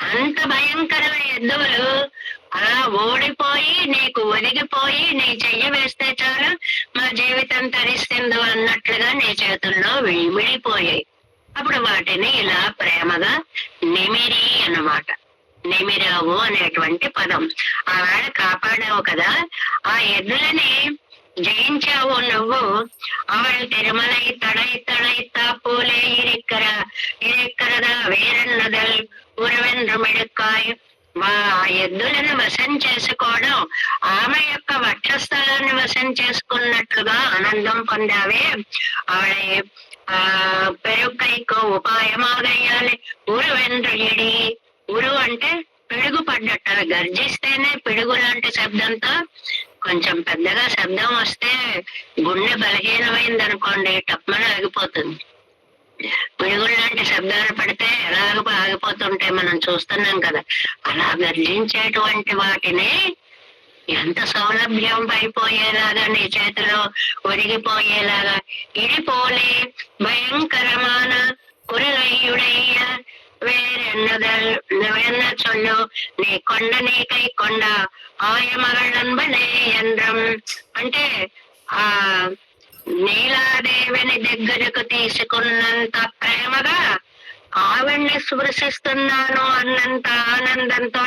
అంత భయంకరమైన ఎద్దులు అలా ఓడిపోయి నీకు ఒదిగిపోయి నీ చెయ్య వేస్తే చాలు మా జీవితం తరిస్తుందో అన్నట్లుగా నీ చేతుల్లో విడిపోయాయి. అప్పుడు వాటిని ఇలా ప్రేమగా నిమిరి అన్నమాట. నిమిరావు అనేటువంటి పదం. ఆవేళ కాపాడావు కదా, ఆ ఎద్దులని జయించావు నువ్వు. அவள் திருமலை தடை தடைத்தா போலே இருக்கிறదా వేరన్నదల్ ఉరవెంద్రు మెడుకాయ్. ఆ ఎద్దులను వశం చేసుకోవడం, ఆమె యొక్క వక్షస్థలాన్ని వశం చేసుకున్నట్లుగా ఆనందం పొందావే. ఆవిడ పెరుకైకు ఉపాయమాగయ్యాలి. ఉరువెంద్రు ఇడి. ఉరు అంటే పిడుగు పడ్డట్టు, గర్జిస్తేనే పిడుగు లాంటి శబ్దంతో కొంచెం పెద్దగా శబ్దం వస్తే గుండె బలహీనమైంది అనుకోండి, టప్మన ఆగిపోతుంది. పిడుగులు లాంటి శబ్దాలు పడితే ఎలాగ ఆగిపోతుంటే మనం చూస్తున్నాం కదా. అలా గర్జించేటువంటి వాటిని ఎంత సౌలభ్యం అయిపోయేలాగా నీ చేతిలో ఒరిగిపోయేలాగా ఇడిపోలే భయంకరమాన కురలయ్యుడయ్య వేరెన్న చొల్లు నీ కొండ నీకై కొండ ఆయమగళన్బలే యంద్రం. అంటే ఆ నీలాదేవిని దగ్గరకు తీసుకున్నంత ప్రేమగా ఆవిడ్ని స్పృశిస్తున్నాను అన్నంత ఆనందంతో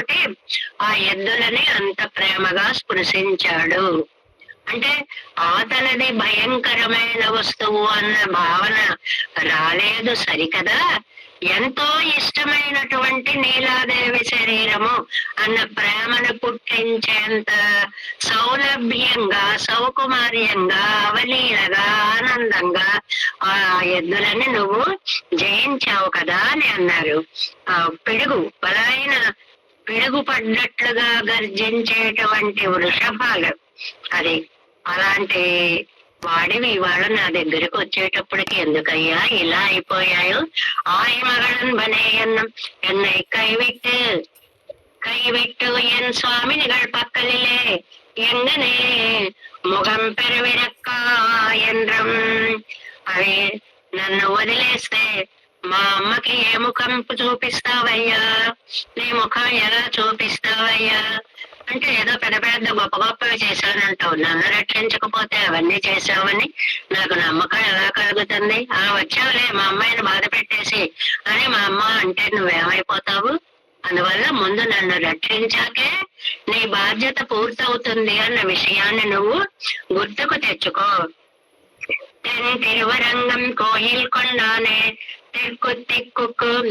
ఆ ఎద్దులని అంత ప్రేమగా స్పృశించాడు. అంటే ఆతనది భయంకరమైన వస్తువు అన్న భావన రాలేదు సరికదా. ఎంతో ఇష్టమైనటువంటి నీలాదేవి శరీరము అన్న ప్రేమను పుట్టించేంత సౌలభ్యంగా, సౌకుమార్యంగా, అవలీలగా, ఆనందంగా ఆ ఎద్దులని నువ్వు జయించావు కదా అని అన్నారు. ఆ పిడుగు, బలైన పిడుగు పడ్డట్లుగా గర్జించేటువంటి వృషభాలు, అది అలాంటి వాడివి ఇవాళ నా దగ్గరికి వచ్చేటప్పటికి ఎందుకయ్యా ఇలా అయిపోయాయో ఆయ మగళన్ బనే అన్నం என்னை கைவிட்டு என் சுவாமினிகள் பக்கலிலே எங்கனே ముఖం పెరువిరక్క ఎంద్రం. అవి నన్ను వదిలేస్తే మా అమ్మకి ఏ ముఖం చూపిస్తావయ్యా, నీ ముఖం ఎలా చూపిస్తావయ్యా అంటే ఏదో పెద్ద పెద్ద గొప్ప గొప్పవి చేశానంటావు, నన్ను రక్షించకపోతే అవన్నీ చేసావని నాకు నమ్మకం ఎలా కలుగుతుంది? వచ్చావులే మా అమ్మాయిని బాధ పెట్టేసి అని మా అమ్మ అంటే నువ్వేమైపోతావు? అందువల్ల ముందు నన్ను రక్షించాకే నీ బాధ్యత పూర్తవుతుంది అన్న విషయాన్ని నువ్వు గుర్తుకు తెచ్చుకో. తిరువరంగం కోయిల్ కొండానే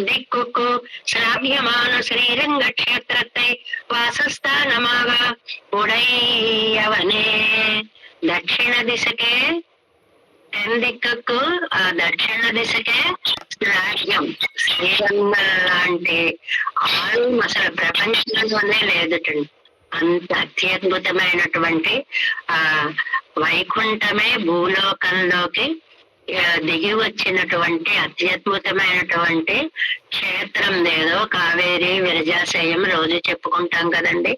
దిక్కుకు శ్రావ్యమాన శ్రీరంగ క్షేత్రத்தை వాసస్థానమాగ ఉడైయవనే. దక్షిణ దిశకే తెందిక్కకు ఆ దక్షిణ దిశకే శ్రావ్యం శ్రీరంగం లాంటి ఆరు అసలు ప్రపంచంలోనే లేదుటండి. అంత అత్యద్భుతమైనటువంటి ఆ వైకుంఠమే భూలోకంలోకి దిగి వచ్చినటువంటి అత్యద్భుతమైనటువంటి క్షేత్రం ఏదో కావేరి విరజాశయం రోజు చెప్పుకుంటాం కదండి.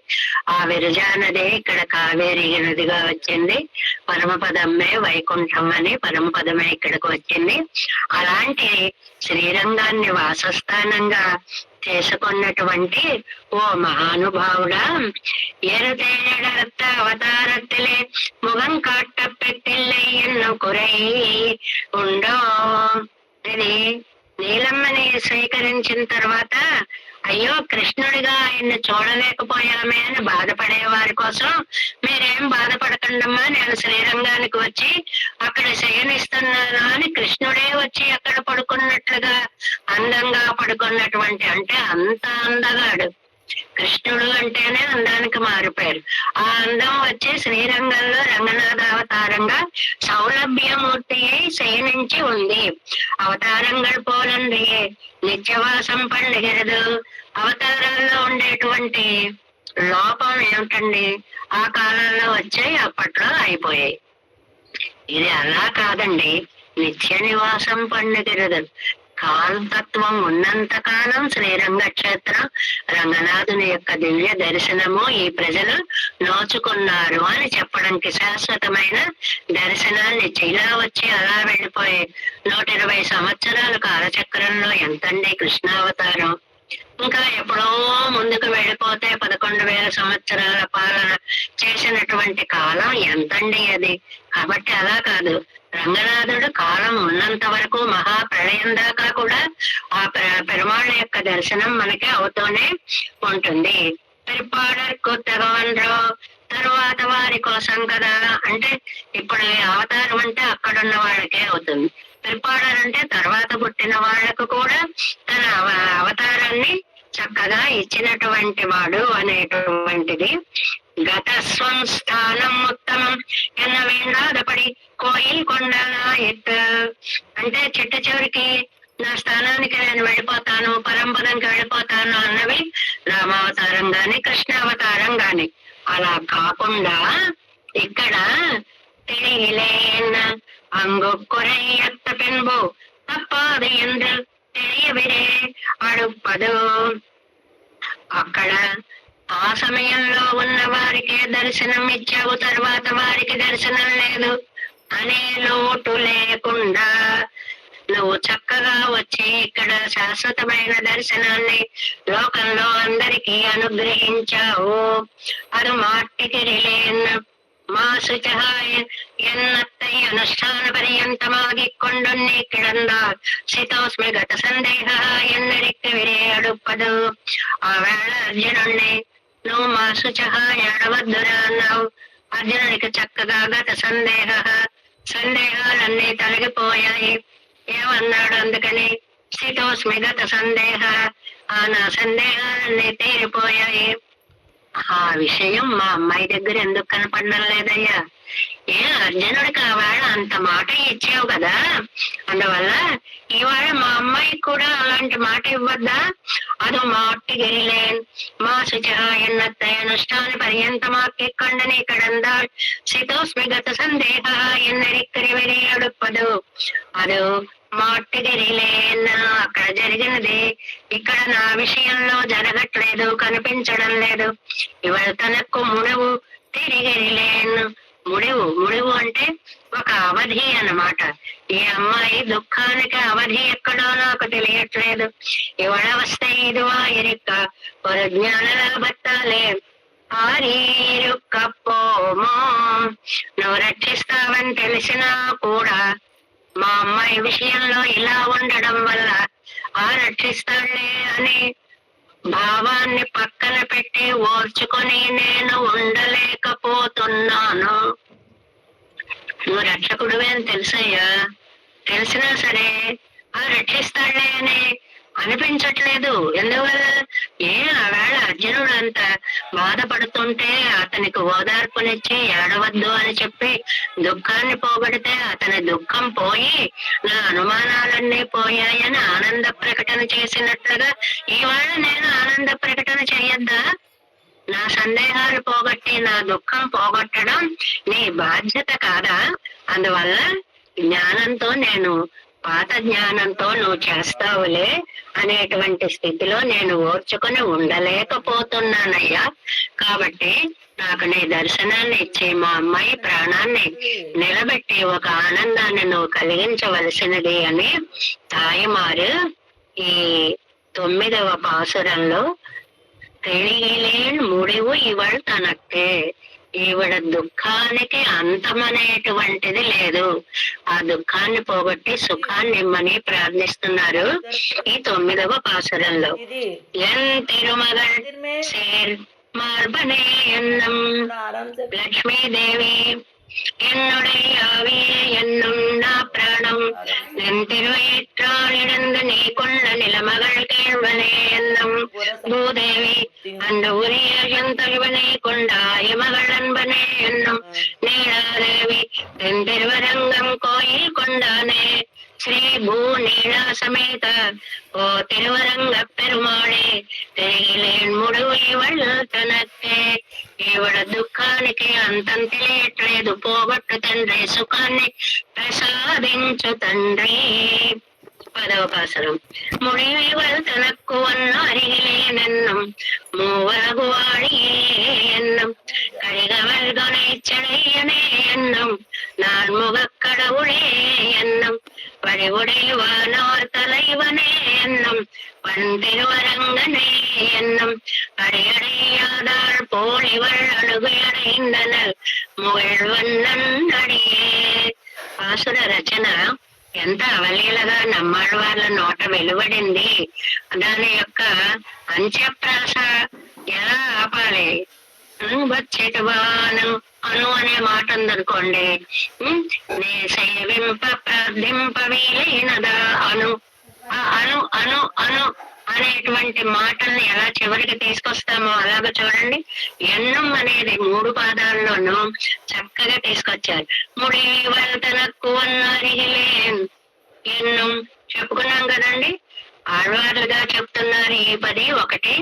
ఆ విరజా నది ఇక్కడ కావేరి నదిగా వచ్చింది. పరమపదమే వైకుంఠం అని పరమపదమే ఇక్కడికి వచ్చింది. అలాంటి శ్రీరంగాన్ని వాసస్థానంగా చేసుకున్నటువంటి ఓ మహానుభావుడా, ఎరుతేడరత్త అవతారத்திலே ముఖం కాట్టపెట్టిల్లై ఎన్న కురై ఉండో. ఇది నీలమ్మని స్వీకరించిన తర్వాత అయ్యో కృష్ణుడిగా ఆయన్ని చూడలేకపోయామే అని బాధపడే వారి కోసం మీరేం బాధపడకండమ్మా, నేను శ్రీరంగానికి వచ్చి అక్కడ శయనిస్తున్నాను అని కృష్ణుడే వచ్చి అక్కడ పడుకున్నట్లుగా అందంగా పడుకున్నటువంటి, అంటే అంత అందగాడు కృష్ణుడు అంటేనే అందానికి మారిపోయారు. ఆ అందం వచ్చి శ్రీరంగంలో రంగనాథ అవతారంగా సౌలభ్యమూర్తి అయి శయనించి ఉంది. అవతారంగా పోలండి నిత్యవాసం పండుగరదు. అవతారాల్లో ఉండేటువంటి లోపం ఏమిటండి? ఆ కాలంలో వచ్చాయి, అప్పట్లో అయిపోయాయి. ఇది అలా కాదండి, నిత్య నివాసం పండుగరదు. కాలతత్వం ఉన్నంత కాలం శ్రీరంగ క్షేత్రం రంగనాథుని యొక్క దివ్య దర్శనము ఈ ప్రజలు నోచుకున్నారు అని చెప్పడానికి శాశ్వతమైన దర్శనాన్ని ఇలా వచ్చి అలా వెళ్ళిపోయి 120 సంవత్సరాల కాలచక్రంలో ఎంతండి కృష్ణావతారం. ఇంకా ఎప్పుడో ముందుకు వెళ్ళిపోతే 11,000 సంవత్సరాల పాలన చేసినటువంటి కాలం ఎంతండి అది. కాబట్టి అలా కాదు, రంగనాథుడు కాలం ఉన్నంత వరకు మహాప్రళయం దాకా కూడా ఆ పెరుమాళ్ళ యొక్క దర్శనం మనకి అవుతూనే ఉంటుంది. తిరుపాడర్కు తెగవన్రో తరువాత వారి కోసం కదా, అంటే ఇప్పుడు అవతారం అంటే అక్కడున్న వాళ్ళకే అవుతుంది. తిరుపాడర్ అంటే తర్వాత పుట్టిన వాళ్లకు కూడా తన అవతారాన్ని చక్కగా ఇచ్చినటువంటి వాడు అనేటువంటిది. గత స్వం స్థానం ఉత్తమం ఎన్న వేండాదపడి కోయిల్ కొండలా ఎత్తు అంటే చిట్ట చివరికి నా స్థానానికి నేను వెళ్ళిపోతాను, పరంపదంకి వెళ్ళిపోతాను అన్నవి రామావతారం గాని కృష్ణావతారం గాని. అలా కాకుండా ఇక్కడ తెలియలేన అంగొక్కురై ఎత్త పెన్బో తప్పాది ఎందు తెలియవిరే అడుపదు. అక్కడ ఆ సమయంలో ఉన్న వారికే దర్శనం ఇచ్చావు, తర్వాత వారికి దర్శనం లేదు అనే లోటు లేకుండా నువ్వు చక్కగా వచ్చి ఇక్కడ శాశ్వతమైన దర్శనాన్ని లోకంలో అందరికీ అనుగ్రహించావు. అది మాటికి రిలేన్ ಮಾಸುಚಹಾಯ ಎನ್ನತ್ತೈ ಅನುಷ್ಠಾನ ಪರ್ಯಂತಮಾಗಿಕೊಂಡೊನ್ನೆ ಕಿಡಂದಾಲ್ శితోస్మి గత సందేహ ఎన్నడికి విరేడుపదు. ఆవేళ అర్జునుణ్ణి నువ్వు మాసుచహ ఏడవద్దురా అన్నావు. అర్జునుడికి చక్కగా గత సందేహాలన్నీ తొలగిపోయాయి. ఏమన్నాడు అందుకని? శితోస్మి గత సందేహ, నా సందేహాలన్నీ తీరిపోయాయి. ఆ విషయం మా అమ్మాయి దగ్గర ఎందుకు కనపడడం లేదయ్యా? అర్జునుడికి ఆవేళ అంత మాట ఇచ్చావు కదా, అందువల్ల ఇవాళ మా అమ్మాయికి కూడా అలాంటి మాట ఇవ్వద్దా? ಅದು ಮಾಟ್ಟಿಗೆರಿಲೇನ್ ಮಾಸುಚ ಎನ್ನತ್ತ ಅನುಷ್ಠಾನ ಪರ್ಯಂತಮಾಕ್ಕೆ ಕಂಡನೆ ಕಡಂದಾಳ್ శితోస్మిగత సందేహ ఎన్నరిక్కరివరి అడుప్పదు. ಅದು మాట్టిగరిలేన్ అక్కడ జరిగినది ఇక్కడ నా విషయంలో జరగట్లేదు, కనిపించడం లేదు. ఇవాళ తనకు ముడువు తిరిగిరిలేన్. ముడివు అంటే ఒక అవధి అన్నమాట. ఈ అమ్మాయి దుఃఖానికి అవధి ఎక్కడో నాకు తెలియట్లేదు. ఇవాళ వస్తే ఇదివా ఇరుక్క ఒక జ్ఞాన లాభత్తాలే ఆరీరుక్కపోమో. నువ్వు రక్షిస్తావని తెలిసినా కూడా మా అమ్మాయి విషయంలో ఇలా ఉండడం వల్ల ఆ రక్షిస్తాడులే అనే భావాన్ని పక్కన పెట్టి ఓర్చుకొని నేను ఉండలేకపోతున్నాను. నువ్వు రక్షకుడివే అని తెలుసయ్యా, తెలిసినా సరే ఆ రక్షిస్తాడులే అని అనిపించట్లేదు. ఎందువల్ల ఆవేళ అర్జునుడు అంత బాధపడుతుంటే అతనికి ఓదార్పునిచ్చి ఏడవద్దు అని చెప్పి దుఃఖాన్ని పోగొడితే అతని దుఃఖం పోయి నా అనుమానాలన్నీ పోయాయని ఆనంద ప్రకటన చేసినట్లుగా ఇవాళ నేను ఆనంద ప్రకటన చేయొద్దా? నా సందేహాలు పోగొట్టి నా దుఃఖం పోగొట్టడం నీ బాధ్యత కాదా? అందువల్ల జ్ఞానంతో నేను పాత జ్ఞానంతో నువ్వు చేస్తావులే అనేటువంటి స్థితిలో నేను ఓర్చుకుని ఉండలేకపోతున్నానయ్యా. కాబట్టి నాకు నీ దర్శనాన్ని ఇచ్చి మా అమ్మాయి ప్రాణాన్ని నిలబెట్టి ఒక ఆనందాన్ని నువ్వు కలిగించవలసినది అని తాయిమారు ఈ 9వ పాసురంలో తెలియలేని ముడివు ఇవాళ తనక్కే. ఈవిడ దుఃఖానికి అంతమనేటువంటిది లేదు. ఆ దుఃఖాన్ని పోగొట్టి సుఖాన్ని ఇమ్మని ప్రార్థిస్తున్నారు ఈ 9వ పాసురంలో. ఎన్ తిరుమగల్ సేర్ మార్బనే ఎన్నం లక్ష్మీదేవి என்னுடையாவே என்னும் நா பிராணம் நின் திருவயிற்றாளிடந்து நீ கொள்ள நிலமகள் கேள்வனே என்னும் பூதேவி அந்த உரிய செந்தல்வனை கொண்டாய மகள் அன்பனே என்னும் நீலாதேவி தென் திருவரங்கம் கோயில் கொண்டானே శ్రీ భూ నీళ సమేత ఓ తిరువరంగ పెరుమాళే తిరిగిలేన్ ముడువు ఇవళ తనక్కే. ఈవిడ దుఃఖానికి అంతం తెలియట్లేదు, పోగొట్టు తండ్రి, సుఖాన్ని ప్రసాదించు తండ్రి. 10వ పాసురం. முடிவள் தனக்கு ஒன்னு அருகிலேன் என்னும் மூவரகு வாழியே என்னும் கழிகவள் துணை செடையனே என்னும் நான் முகக் கடவுளே என்னும் வழிவுடைவானோர் தலைவனே என்னும் பண் திருவரங்கனே என்னும் அடியடையாதாள் போலிவள் அழுகையடைந்தனர் முகழ்வண்ணன் அடியே. పాసుర రచన ఎంత అవలీలగా నమ్మాళ్ళ నోట వెలువడింది. దాని యొక్క అంత్యప్రాస ఎలా ఆపాలి? వచ్చేటవాను అను అనే మాట ఉందనుకోండి, నే సేవింప ప్రార్థింప వీలైనదా అను అను అను అను అనేటువంటి మాటల్ని ఎలా చివరికి తీసుకొస్తామో అలాగ చూడండి. ఎన్నం అనేది 3 పాదాల్లోనూ చక్కగా తీసుకొచ్చారు. ముడివల్ తనకు అరిగిలేన్ ఎన్నం చెప్పుకున్నాం కదండి. ఆళ్వార్లుగా చెప్తున్నారు ఈ 10 1,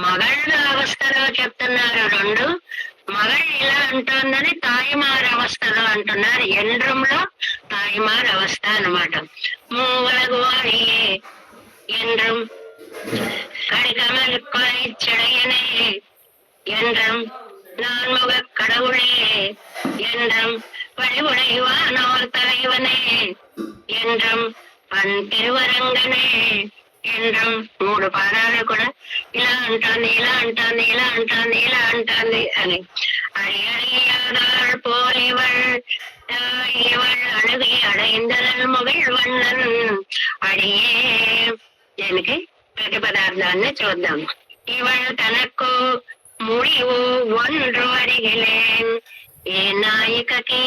మగళ్ళ అవస్థలో చెప్తున్నారు 2, మగళ్ళు ఇలా అంటుందని తాయిమార్ అవస్థలో అంటున్నారు. ఎండ్రంలో తాయిమార్ అవస్థ అన్నమాట. మూవలగు వాడియే என்றும் கடிகமல் கொலை செடையனே என்றும் நான்முக கடவுளே என்றும் வழிவுடைவானோர் தலைவனே என்றும் பண் திருவரங்கனே என்றும் 3 పాదాలు కూడా ఇలా అంటుంది, ఇలా అంటుంది, ఇలా అంటుంది, ఇలా అంటుంది అని. அடியடையாதாள் போல் இவள் அழுகி அடைந்தனல் முகிழ்வண்ணன் అడియే. దీనికి ప్రతిపదార్థాన్ని చూద్దాం. ఇవాళ తనకు ముడివు ఒండ్రు అడిగిలేన్. ఏ నాయికకి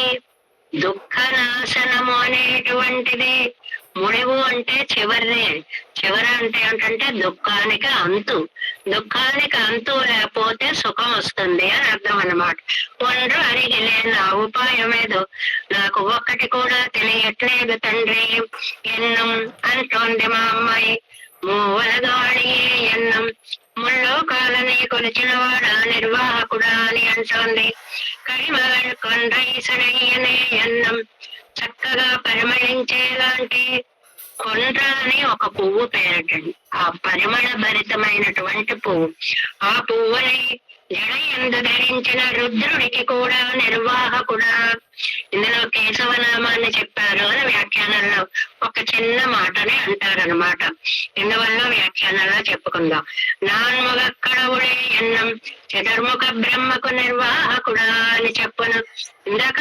దుఃఖ నాశనము అనేటువంటిది ముడివు అంటే చివరి అంటే ఏంటంటే దుఃఖానికి అంతు. దుఃఖానికి అంతు లేకపోతే సుఖం వస్తుంది అని అర్థం అన్నమాట. ఒండ్రు అరిగిలే నా ఉపాయమేదో నాకు ఒక్కటి కూడా తెలియట్లేదు తండ్రి ఎన్నం అంటోంది మా అమ్మాయి. మూవలగాడియే ఎన్నం ముల్లోకాలని కొలిచిన వాడా నిర్వాహకుడా అని అంటోంది. కరిమల్ కొండ్రైసడయ్యనే ఎన్నం చక్కగా పరిమళించేలాంటి కొండ్ర అని ఒక పువ్వు పేరటండి. ఆ పరిమళ భరితమైనటువంటి పువ్వు. ఆ పువ్వుని జడ ఎందు ధరించిన రుద్రుడికి కూడా నిర్వాహకుడా. ఇందులో కేశవనామాన్ని చెప్పారు అని వ్యాఖ్యానంలో ఒక చిన్న మాటని అంటారనమాట. ఇందువల్ల వ్యాఖ్యానంలో చెప్పుకుందాం. నాన్ముగ కడవుడే ఎన్నం చతుర్ముఖ బ్రహ్మకు నిర్వాహకుడా అని చెప్పును. ఇందాక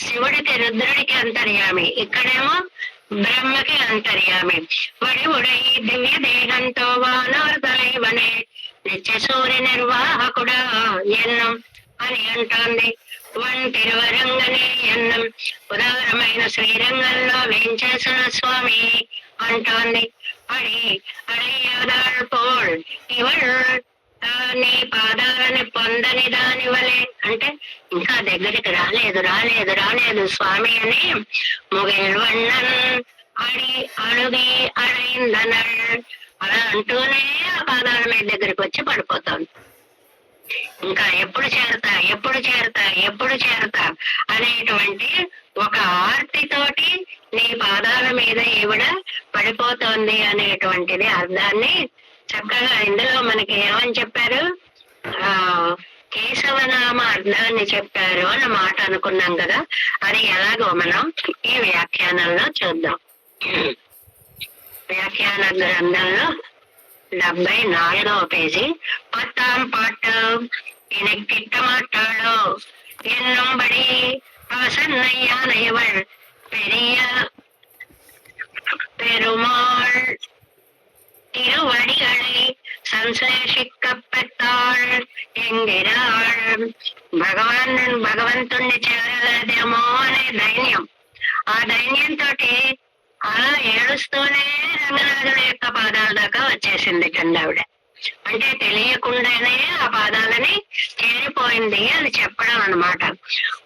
శివుడికి రుద్రుడికి అంతర్యామి, ఇక్కడేమో బ్రహ్మకి అంతర్యామి. వడివుడై దివ్య దేహంతో వానవర్గలైవనే నిత్య సూర్య నిర్వాహకుడా ఎన్నం అని అంటోంది. వంటిరువరంగనే ఎన్నం ఉదారమైన శ్రీరంగంలో వేంచేసిన స్వామి అంటోంది. అడియదాళ్ పోల్ ఇవళ్ నీ పాదాలని పొందని దాని వలె అంటే ఇంకా దగ్గరికి రాలేదు స్వామి అని ముగిల్వన్నన్ అడుగి అడైందనల్ అలా అంటూనే ఆ పాదాల మీద దగ్గరికి వచ్చి పడిపోతాను. ఇంకా ఎప్పుడు చేరతా అనేటువంటి ఒక ఆర్తితోటి నీ పాదాల మీద ఈవిడ పడిపోతోంది అనేటువంటిది అర్థాన్ని చక్కగా ఇందులో మనకి ఏమని చెప్పారు, కేశవనామ అర్థాన్ని చెప్పారు అన్న మాట అనుకున్నాం కదా. అది ఎలాగో మనం ఈ వ్యాఖ్యానంలో చూద్దాం. వ్యాఖ్యాన గ్రంథంలో 74వ పేజీ 10ஆம் பாட்டு. எனக்கிட்ட மாட்டாளோ என்னும்படி ஆசன்னையான இவள் பெரிய பெருமாள் திருவடிகளை సంశ్లేషిక్క పెత్తాళ్ ఎంగిరాళ్. భగవంతుణ్ణి చేరలేదేమో అనే దైన్యం, ఆ దైన్యంతో అలా ఏడుస్తూనే రంగనాథుడి యొక్క పాదాల దాకా వచ్చేసింది కండావిడ. అంటే తెలియకుండానే ఆ పాదాలని చేరిపోయింది అని చెప్పడం అన్నమాట.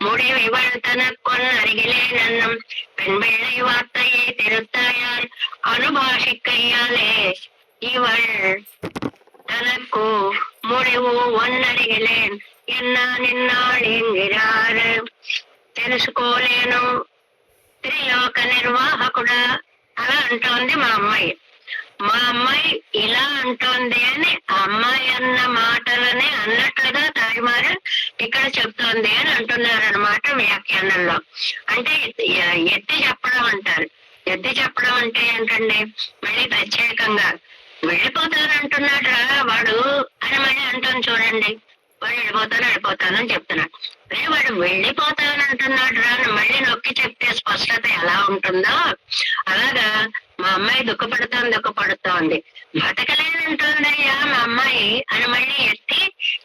ముడి ఇవள் తనకొన్ అరిగిలే నన్నం పెண்பிள்ளை வார்த்தையை திருத்தாயால் அனுபாஷிக்கையாலே இவள் தனக்கு முடிவு ஒన్నరిగిలేన్ ఎన్నా నిన్నాడు ఎంగిరారు. తెలుసుకోలేను త్రిలోక నిర్వాహకుడా అలా అంటోంది మా అమ్మాయి. మా అమ్మాయి ఇలా అంటోంది అని ఆ అమ్మాయి అన్న మాటలనే అన్నట్లుగా తాయిమారు ఇక్కడ చెప్తోంది అని అంటున్నారు అనమాట వ్యాఖ్యానంలో. అంటే ఎత్తి చెప్పడం అంటారు. ఎత్తి చెప్పడం అంటే ఏంటండి, మళ్ళీ ప్రత్యేకంగా వెళ్ళిపోతానంటున్నాడు రా వాడు అని మళ్ళీ అంటాను చూడండి. వాడు వెళ్ళిపోతానని చెప్తున్నాడు. అదే వాడు వెళ్ళిపోతానంటున్నాడు రా అని మళ్ళీ నొక్కి చెప్తే స్పష్టత ఎలా ఉంటుందో అలాగా మా అమ్మాయి దుఃఖపడుతోంది. బతకలేనంటుందయ్యా మా అమ్మాయి అని మళ్ళీ ఎత్తి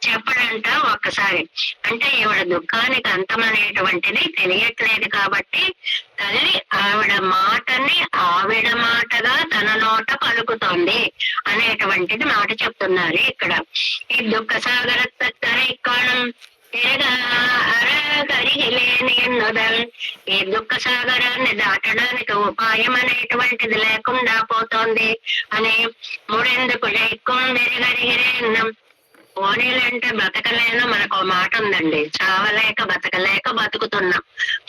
చెప్పడంట ఒక్కసారి. అంటే ఈవిడ దుఃఖానికి అంతమనేటువంటిది తెలియట్లేదు కాబట్టి తల్లి ఆవిడ మాటని ఆవిడ మాటగా తన నోట పలుకుతోంది అనేటువంటిది మాట చెప్తున్నారు ఇక్కడ. ఈ దుఃఖ సాగర తత్తరైకాణం ఈ దుఃఖ సాగరాన్ని దాటడానికి ఉపాయం అనేటువంటిది లేకుండా పోతోంది అని మూడెందుకు ఎక్కువ మెరుగరిగిరేన్నం. పోనీలంటే బతకలేను మనకు ఒక మాట ఉందండి, చావలేక బతకలేక బతుకుతున్నాం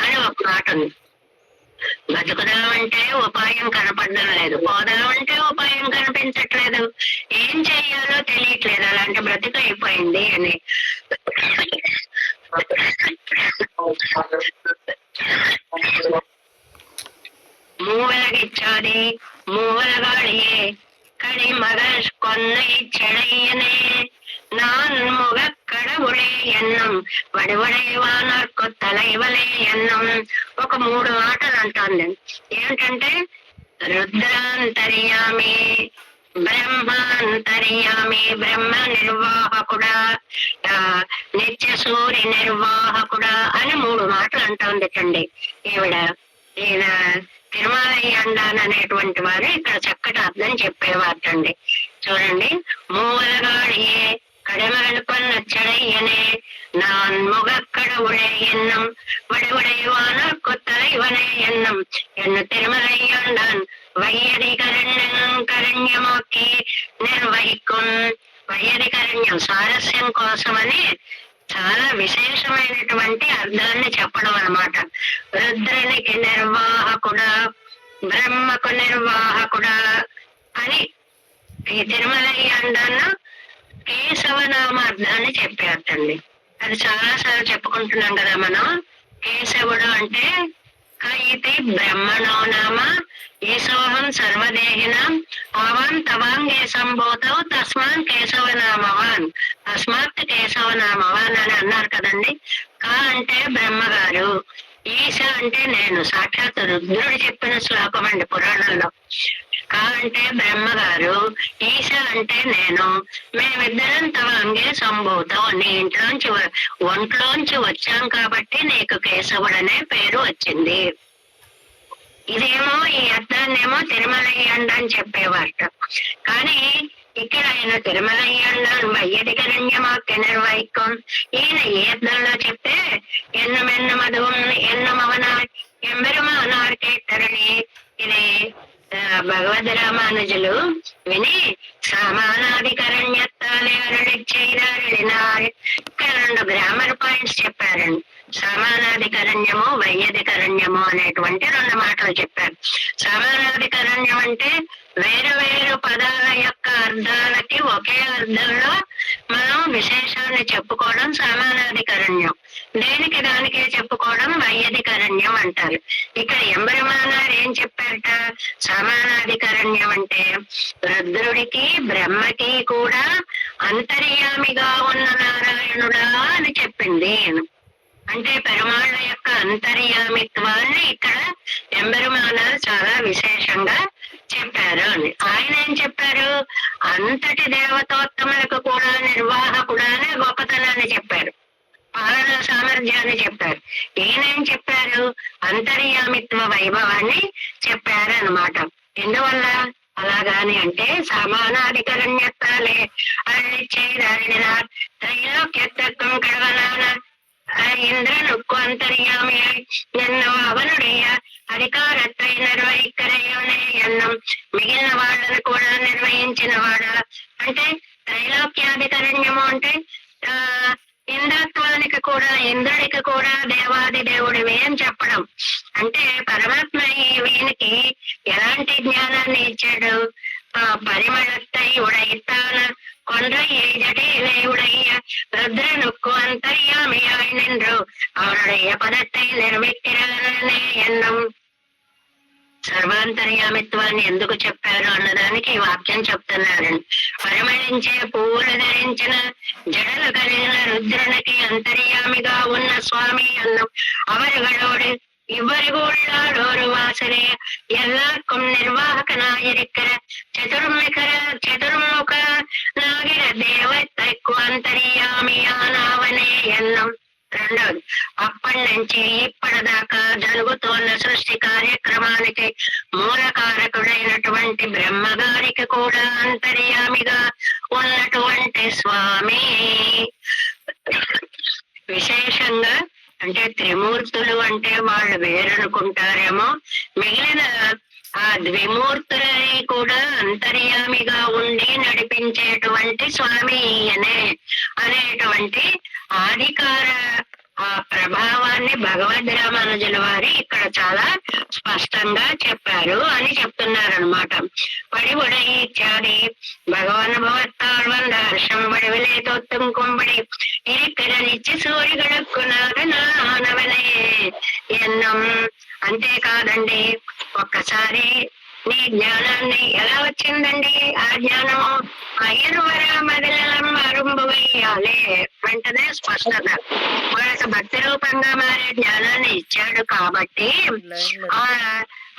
అని ఒక మాట ఉంది. బతుకుదామంటే ఉపాయం కనపడడం లేదు, పోదామంటే ఉపాయం కనిపించట్లేదు, ఏం చెయ్యాలో తెలియట్లేదు, అలాంటి బ్రతుకు అయిపోయింది అని. மூவலகிச்சாதி மூவலகாளியே கடிமக கொன்னை செடையனே நான் முக கடவுளே ఎన్నం వడివడైవానర్కు తలైవలే ఎన్నం. ఒక 3 మాటలు అంటోంది. ఏమిటంటే రుద్రాంతర్యామి, బ్రహ్మాంతర్యామి, బ్రహ్మ నిర్వాహకుడా, నిత్య సూర్య నిర్వాహకుడా అని 3 మాటలు అంటోంది కండి ఈవిడ. ఈయన తిరుమలయ్యండాన్ అనేటువంటి వారు ఇక్కడ చక్కటి అర్థం చెప్పేవాటండి. చూడండి, మూవలగాడియే కడమరలుపన్ నచ్చడయ్యనే நான் முகக்கடவுளே என்னும் வடவுடைவான கொத்தலைவனே என்னும் ఎన్ను తిరుమలయ్యండాన్ వైయది కరణ్యమాకి నిర్వహికున్. వైయది కరణ్యం స్వారస్యం కోసమని చాలా విశేషమైనటువంటి అర్థాన్ని చెప్పడం అన్నమాట. రుద్రునికి నిర్వాహకుడా, బ్రహ్మకు నిర్వాహకుడా అని ఈ తిరుమలయ్యండాను కేశవనామ అర్థాన్ని చెప్పేటండి. అది చాలా సార్లు చెప్పుకుంటున్నాం కదా మనం. కేశవుడు అంటే కైతి బ్రహ్మణో నామ ఈశోహం సర్వదేహినాం ఆవాన్ తవాంగే సంభూతవు తస్మాన్ కేశవనామవాన్ తస్మాత్ కేశవనామవాన్ అని అన్నారు కదండి. కా అంటే బ్రహ్మగారు, ఈశ అంటే నేను, సాక్షాత్ రుద్రుడు చెప్పిన శ్లోకం అండి పురాణంలో. కా అంటే బ్రహ్మగారు, ఈశ అంటే నేను, మేమిద్దరం తవ అంగే సంభూతం, నీ ఒంట్లోంచి వచ్చాం కాబట్టి నీకు కేశవుడనే పేరు వచ్చింది. ఇదేమో ఈ అర్థాన్నేమో తిరుమలయ్యండాన్ చెప్పేవారట. కానీ ఇక్కడ ఆయన తిరుమలయ్యండాన్ వైయదికరణ్యమాక్య నిర్వహికం, ఈయన ఏ అర్థంలో చెప్తే ఎన్ను మధువం ఎన్ను మవనార్ ఎంబెరుమానార్ కేట్టరని, ఇది భగవద్ రామానుజులు విని సమానాధికరణ్యత్తాలే అరుడిచ్చేదారుడినారు. ఇక్కడ 2 గ్రామర్ పాయింట్స్ చెప్పారండి. సమానాధికరణ్యము వైయధికరణ్యము అనేటువంటి 2 మాటలు చెప్పారు. సమానాధికరణ్యం అంటే వేరు వేరు పదాల యొక్క అర్థాలకి ఒకే అర్థంలో మనం విశేషాన్ని చెప్పుకోవడం సమానాధికరణ్యం. దేనికి దానికే చెప్పుకోవడం వైయధికరణ్యం అంటారు. ఇక్కడ ఎంబెరుమానారు ఏం చెప్పారట, సమానాధికరణ్యం అంటే రుద్రుడికి బ్రహ్మకి కూడా అంతర్యామిగా ఉన్న నారాయణుడా అని చెప్పింది. అంటే పెరుమాళ్ళ యొక్క అంతర్యామిత్వాన్ని ఇక్కడ ఎంబెరుమానారు చాలా విశేషంగా చెప్పారు అని. ఆయన ఏం చెప్పారు, అంతటి దేవతోత్తములకు కూడా నిర్వాహకుడా అనే గొప్పతనాన్ని చెప్పారు, పాలనా సామర్థ్యాన్ని చెప్పారు. ఈయనేం చెప్పారు, అంతర్యామిత్వ వైభవాన్ని చెప్పారు అన్నమాట. ఎందువల్ల అలాగాని అంటే సమానాధికరణ్యత్తాలే అరళిచ్చేదారినా త్రైలోక్యత్వం కడవనాన ఇంద్రనుక్కు అంతర్యామి ఎన్నో అవనుడయ్య అధికారత్వై నిర్వహికరయ్యనే ఎన్నం మిగిలిన వాళ్ళను కూడా నిర్వహించిన వాడా. అంటే త్రైలోక్యాధికరణ్యము అంటే ఇంద్రత్వానికి కూడా, ఇంద్రుడికి కూడా దేవాది దేవుడివి అని చెప్పడం. అంటే పరమాత్మ వీనికి ఎలాంటి జ్ఞానాన్ని ఇచ్చాడు, పరిమళత్తై ఉడైతాన கொன்றையை ஜடையிலே உடைய ருத்ரனுக்கு அந்தர்யாமியாய் நின்று அவருடைய பதத்தை నిర్మిక్కిరానే ఎన్నం. సర్వాంతర్యామిత్వాన్ని ఎందుకు చెప్పారు అన్నదానికి ఈ వాక్యం చెప్తున్నారండి. పరిమళించే పువ్వులు ధరించిన జడలు కలిగిన రుద్రునికి అంతర్యామిగా ఉన్న స్వామి అన్నం. அவர்களோடு இவ்வருகோடு ஒரு வாசனை எல்லாருக்கும் நிர்வாகனாயிருக்கிற చతుర్ముఖ నాగిర దేవతకు అంతర్యామియానవనే ఎన్నం. 2వది, అప్పటి నుంచి ఇప్పటిదాకా జరుగుతున్న సృష్టి కార్యక్రమానికి మూలకారకుడైనటువంటి బ్రహ్మగారికి కూడా అంతర్యామిగా ఉన్నటువంటి స్వామి. విశేషంగా అంటే త్రిమూర్తులు అంటే వాళ్ళు వేరనుకుంటారేమో, మిగిలిన ఆ ద్విమూర్తులని కూడా అంతర్యామిగా ఉండి నడిపించేటువంటి స్వామి ఈయనే అనేటువంటి ఆధికార ఆ ప్రభావాన్ని భగవద్ రామానుజుల వారి ఇక్కడ చాలా స్పష్టంగా చెప్పారు అని చెప్తున్నారనమాట. పడివుడై ఇత్యాది భగవన్ వంద హర్షం వడివిలే తొత్తం కుంబడి ఇరిక్కడనిచ్చి సూర్యుడక్కు నానవలే ఎన్నం. అంతేకాదండి, ఒక్కసారి నీ జ్ఞానాన్ని ఎలా వచ్చిందండి, ఆ జ్ఞానము అయ్యరువరామదిలం అరుంబు వేయాలే. వెంటనే స్పష్టత, వాళ్ళకి భక్తి రూపంగా మారే జ్ఞానాన్ని ఇచ్చాడు కాబట్టి ఆ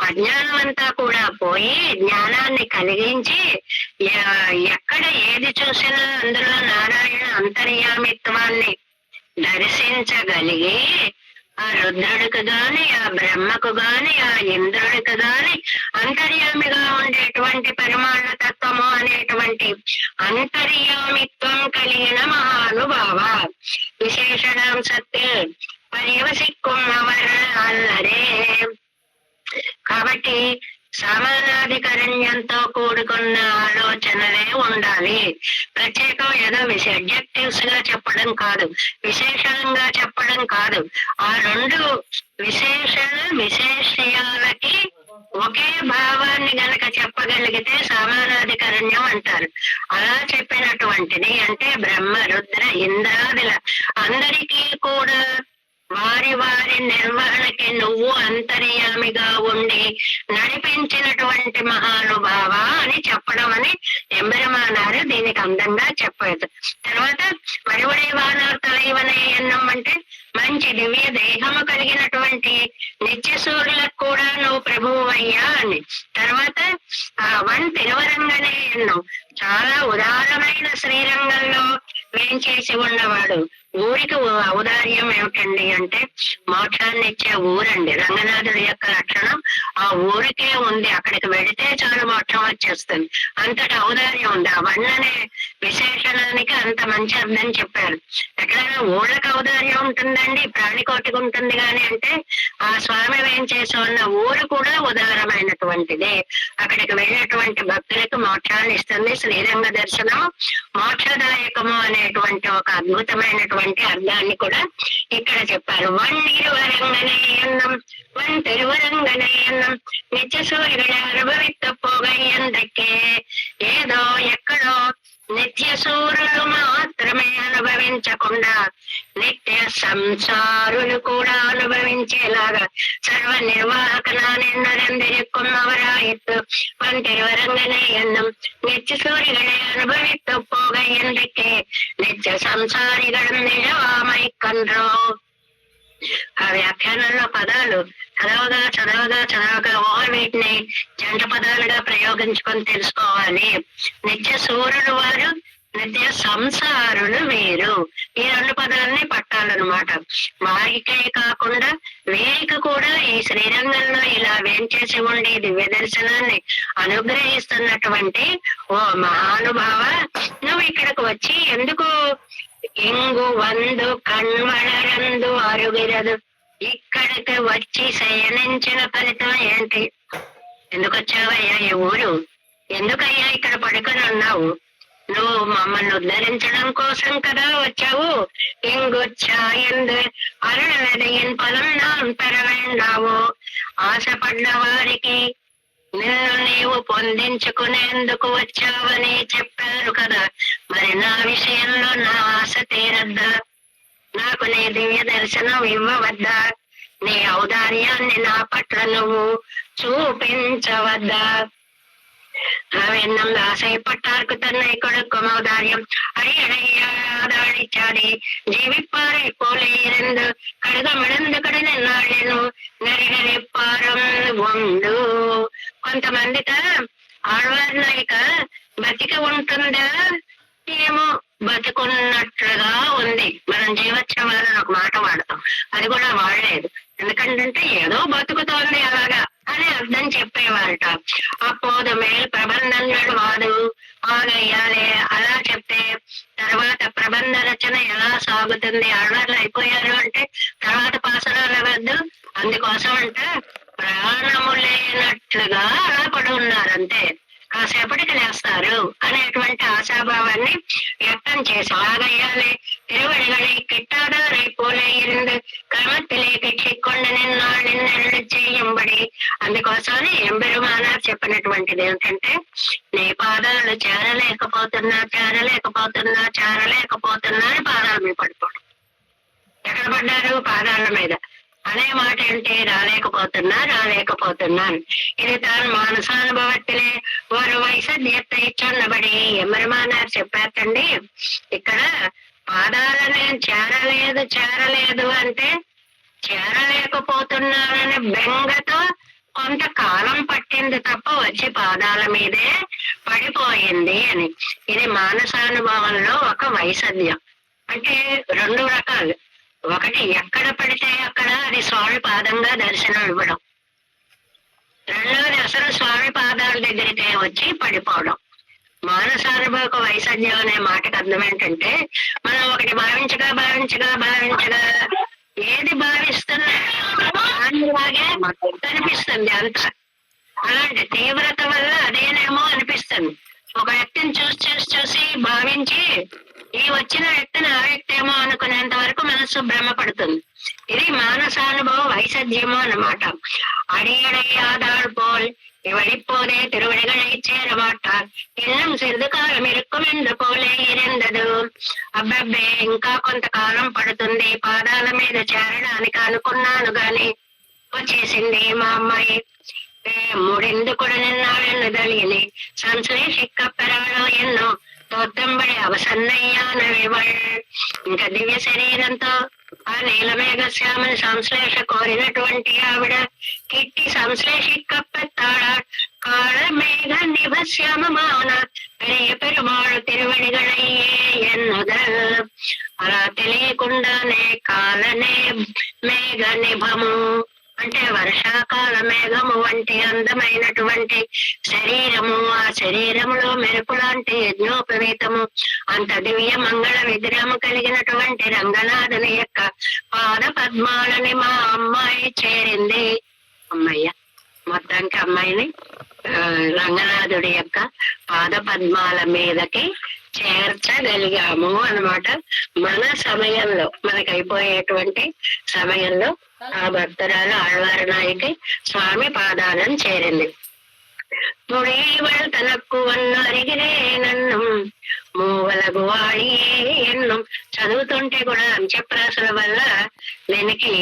అజ్ఞానం అంతా కూడా పోయి జ్ఞానాన్ని కలిగించి ఎక్కడ ఏది చూసినా అందులో నారాయణ అంతర్యామిత్వాన్ని దర్శించగలిగి ఆ రుద్రుడికి గాని, ఆ బ్రహ్మకు గాని, ఆ ఇంద్రుడికి గాని అంతర్యామిగా ఉండేటువంటి పరిమాణ తత్వము అనేటువంటి అంతర్యామిత్వం కలిగిన మహానుభావ విశేషణాంశత్తి పర్యవసిక్కున్నవర్ అల్లరే. కాబట్టి సమానాధికరణ్యంతో కూడుకున్న ఆలోచనలే ఉండాలి. ప్రత్యేకం ఏదో అడ్జెక్టివ్స్ గా చెప్పడం కాదు, విశేషంగా చెప్పడం కాదు. ఆ రెండు విశేషయాలకి ఒకే భావాన్ని గనక చెప్పగలిగితే సమానాధికరణ్యం అంటారు. అలా చెప్పినటువంటిది అంటే బ్రహ్మ, రుద్ర, ఇంద్రాదుల అందరికీ కూడా వారి వారి నిర్వహణకి నువ్వు అంతర్యామిగా ఉండి నడిపించినటువంటి మహానుభావ అని చెప్పడం అని ఎంబెరమానారు దీనికి అందంగా చెప్పారు. తర్వాత వరివడేవానార్ తలైవనే ఎన్నం అంటే మంచి దివ్య దేహము కలిగినటువంటి నిత్య సూర్యులకు కూడా నువ్వు ప్రభువు అయ్యా అని. తర్వాత వన్ తిరువరంగనే ఎన్నం చాలా ఉదారమైన శ్రీరంగంలో వేంచేసి ఉన్నవాడు. ఊరికి ఔదార్యం ఏమిటండి అంటే మోక్షాన్ని ఇచ్చే ఊరండి. రంగనాథుడి యొక్క లక్షణం ఆ ఊరికే ఉంది. అక్కడికి వెళితే చాలా మోక్షం వచ్చేస్తుంది, అంతటి ఔదార్యం ఉంది. ఆ వన్ననే విశేషణానికి అంత మంచి అర్థం చెప్పారు. ఎక్కడైనా ఊళ్ళకి ఔదార్యం ఉంటుందండి, ప్రాణికోటికి ఉంటుంది కానీ అంటే ఆ స్వామి వేంచేసి ఉన్న ఊరు కూడా ఉదారమైనటువంటిది. అక్కడికి వెళ్ళినటువంటి భక్తులకు మోక్షాన్ని ఇస్తుంది. శ్రీరంగ దర్శనం మోక్షదాయకము అనేటువంటి ఒక అద్భుతమైనటువంటి అర్థాన్ని కూడా ఇక్కడ చెప్పారు. వన్ ఇరువరంగనయన్నం వన్ తిరువరంగనయన్నం నిత్య సూర్యుడ అనుభవిత్త పోగయ్యందకే. ఏదో ఎక్కడో నిత్య సూర్యులు మాత్రమే అనుభవించకుండా నిత్య సంసారులు కూడా అనుభవించేలాగా సర్వ నిర్వాహకనానెన్నరందిరిక్కున్నవరాయిత్తు వంటిరువరంగనే ఎన్నం నిత్య సూర్యుడే అనుభవిత్తు పోగయ్యందకే నిత్య సంసారిగడం నిజవామై కన్రో. ఆ వ్యాఖ్యానంలో పదాలు చదవగా వీటిని జంట పదాలుగా ప్రయోగించుకొని తెలుసుకోవాలి. నిత్య సూర్యుడు వారు, నిత్య సంసారులు వీరు. ఈ రెండు పదాలని పట్టాలన్నమాట. వారికే కాకుండా వీరికి కూడా ఈ శ్రీరంగంలో ఇలా వేంచేసి ఉండి దివ్య దర్శనాన్ని అనుగ్రహిస్తున్నటువంటి ఓ మహానుభావ, నువ్వు ఇక్కడికి వచ్చి ఎందుకు ఇంగు వందు కణ్వళరందు అరుగిరదు ఇక్కడికి వచ్చి శయనించిన ఫలితం ఏంటి? ఎందుకు వచ్చావయ్యా ఈ ఊరు? ఎందుకయ్యా ఇక్కడ పడుకొని ఉన్నావు? నువ్వు మమ్మల్ని ఉద్ధరించడం కోసం కదా వచ్చావు. ఇంగొచ్చాయందు అరుణనదిயின் పొలం நான் பெற வேண்டாవో. ఆశపడ్డ వారికి నిన్ను నీవు పొందించుకునేందుకు వచ్చావని చెప్పారు కదా. మరి నా విషయంలో నా ఆశ తీరద్దా? నాకు నీ దివ్య దర్శనం ఇవ్వవద్దా? నీ ఔదార్యాన్ని నా పట్ల నువ్వు చూపించవద్దా? അവെന്നും ആശയപ്പെട്ടാർക്ക് തന്നെ കൊടുക്കും ഔദാര്യം. അടിയടയാതാടിച്ചാടി ജീവിപ്പാറെ പോലെ ഇരുന്ന് కడగమిడందు కడనెన్నాళ్ళను నరిగరిప్పారం ఉండు. కొంతమందిట ఆడవారిలో ఇక బతికి ఉంటుందా ఏమో, బతుకున్నట్లుగా ఉంది. మనం జీవోత్సవాలని ఒక మాట వాడతాం, అది కూడా వాడలేదు. ఎందుకంటే ఏదో బతుకుతోంది అలాగా అని అర్థం చెప్పేవారట. అప్పుడు మేల్ ప్రబంధనలు వాడు ఆగయ్యాలే అలా చెప్తే తర్వాత ప్రబంధ రచన ఎలా సాగుతుంది? ఆడవాళ్ళు అయిపోయారు అంటే తర్వాత పాసరాలు వద్దు. అందుకోసం అంటే ప్రాణము లేనట్లుగా అలా పడి ఉన్నారంతే, కాసేపటికి లేస్తారు అనేటువంటి ఆశాభావాన్ని వ్యక్తం చేసి ఆగయ్యాలే திருவடிகளை கிட்டாதாரை போல இருந்து క్రమத்திலே కిక్కొండ నిన్నాళ్ళు చేయంబడి. అందుకోసమని ఎంబెరుమానార్ చెప్పినటువంటిది ఏమిటంటే నీ పాదాలు చేరలేకపోతున్నా అని పాదాల మీద పడిపోవడం. ఎక్కడ పడ్డారు? పాదాల మీద. అనే మాట ఏంటి? రాలేకపోతున్నాను. ఇది తాను మానసానుభవత్తిలే వారు వైసద్యத்தை చొన్నబడి ఎంబెరుమానార్ చెప్పారండి. ఇక్కడ పాదాలని చేరలేదు అంటే చేరలేకపోతున్నానని బెంగతో కొంతకాలం పట్టింది తప్ప వచ్చి పాదాల మీదే పడిపోయింది అని. ఇది మానసానుభవంలో ఒక వైసద్యం. అంటే రెండు రకాలు. ఒకటి ఎక్కడ పడితే అక్కడ అది స్వామి పాదంగా దర్శనం ఇవ్వడం, రెండవది అసలు స్వామి పాదాల దగ్గరికి వచ్చి పడిపోవడం. మానసానుభవక వైసద్యం అనే మాటకు అర్థం ఏంటంటే, మనం ఒకటి భావించగా భావించగా భావించగా ఏది భావిస్తున్నా దానిలాగే కనిపిస్తుంది అంత. అలాంటి తీవ్రత వల్ల అదేనేమో అనిపిస్తుంది. ఒక వ్యక్తిని చూసి భావించి ఈ వచ్చిన వ్యక్తిని ఆ వ్యక్తి ఏమో అనుకునేంత వరకు మనస్సు భ్రమపడుతుంది. ఇది మానసానుభవ వైసద్యము అన్నమాట. அடியடையாதாள் போல் இவழிப்போதே திருவடிகளை చేరమాటార్ இன்னும் సిறிது కాలం ఇరుక్కుమెందు పోలే ఇరెందదు. అబ్బబ్బే ఇంకా కొంతకాలం పడుతుంది పాదాల మీద చేరడానికి అనుకున్నాను గాని వచ్చేసింది మా అమ్మాయి. మూడెందు కూడా నిన్నాడెన్నదలియని సంశ్లేషిక్కపెరాడో ఎన్నో తోత్తంబడి అవసన్నయ్యానవివళ్. ఇంకా దివ్య శరీరంతో ఆ నీలమేఘ శ్యామని సంశ్లేష కోరినటువంటి ఆవిడ కిట్టి సంశ్లేషిక్కపెత్తాడా కాళమేఘ నిభ శ్యామమాన పెరియ పెరుమాళు తిరువడిగళయ్యే ఎన్నుదల్. అలా తెలియకుండానే కాలనే మేఘ నిభము అంటే వర్షాకాల మేఘము వంటి అందమైనటువంటి శరీరము, ఆ శరీరములో మెరుపు లాంటి యజ్ఞోపవీతము, అంత దివ్య మంగళ విగ్రహము కలిగినటువంటి రంగనాథుని యొక్క పాద పద్మాలని మా అమ్మాయి చేరింది. అమ్మయ్య మొత్తానికి అమ్మాయిని రంగనాథుడి యొక్క పాద పద్మాల మీదకి చేర్చగలిగాము అన్నమాట. మన సమయంలో మనకి అయిపోయేటువంటి సమయంలో ఆ భక్తురాలు ఆళ్వారు నాయకి స్వామి పాదాలను చేరింది. ముడేవళ తనకు వన్ను అరిగిరే నన్ను మూవలగు వాడియే ఎన్ను. చదువుతుంటే కూడా అంత్యప్రాసల వల్ల దీనికి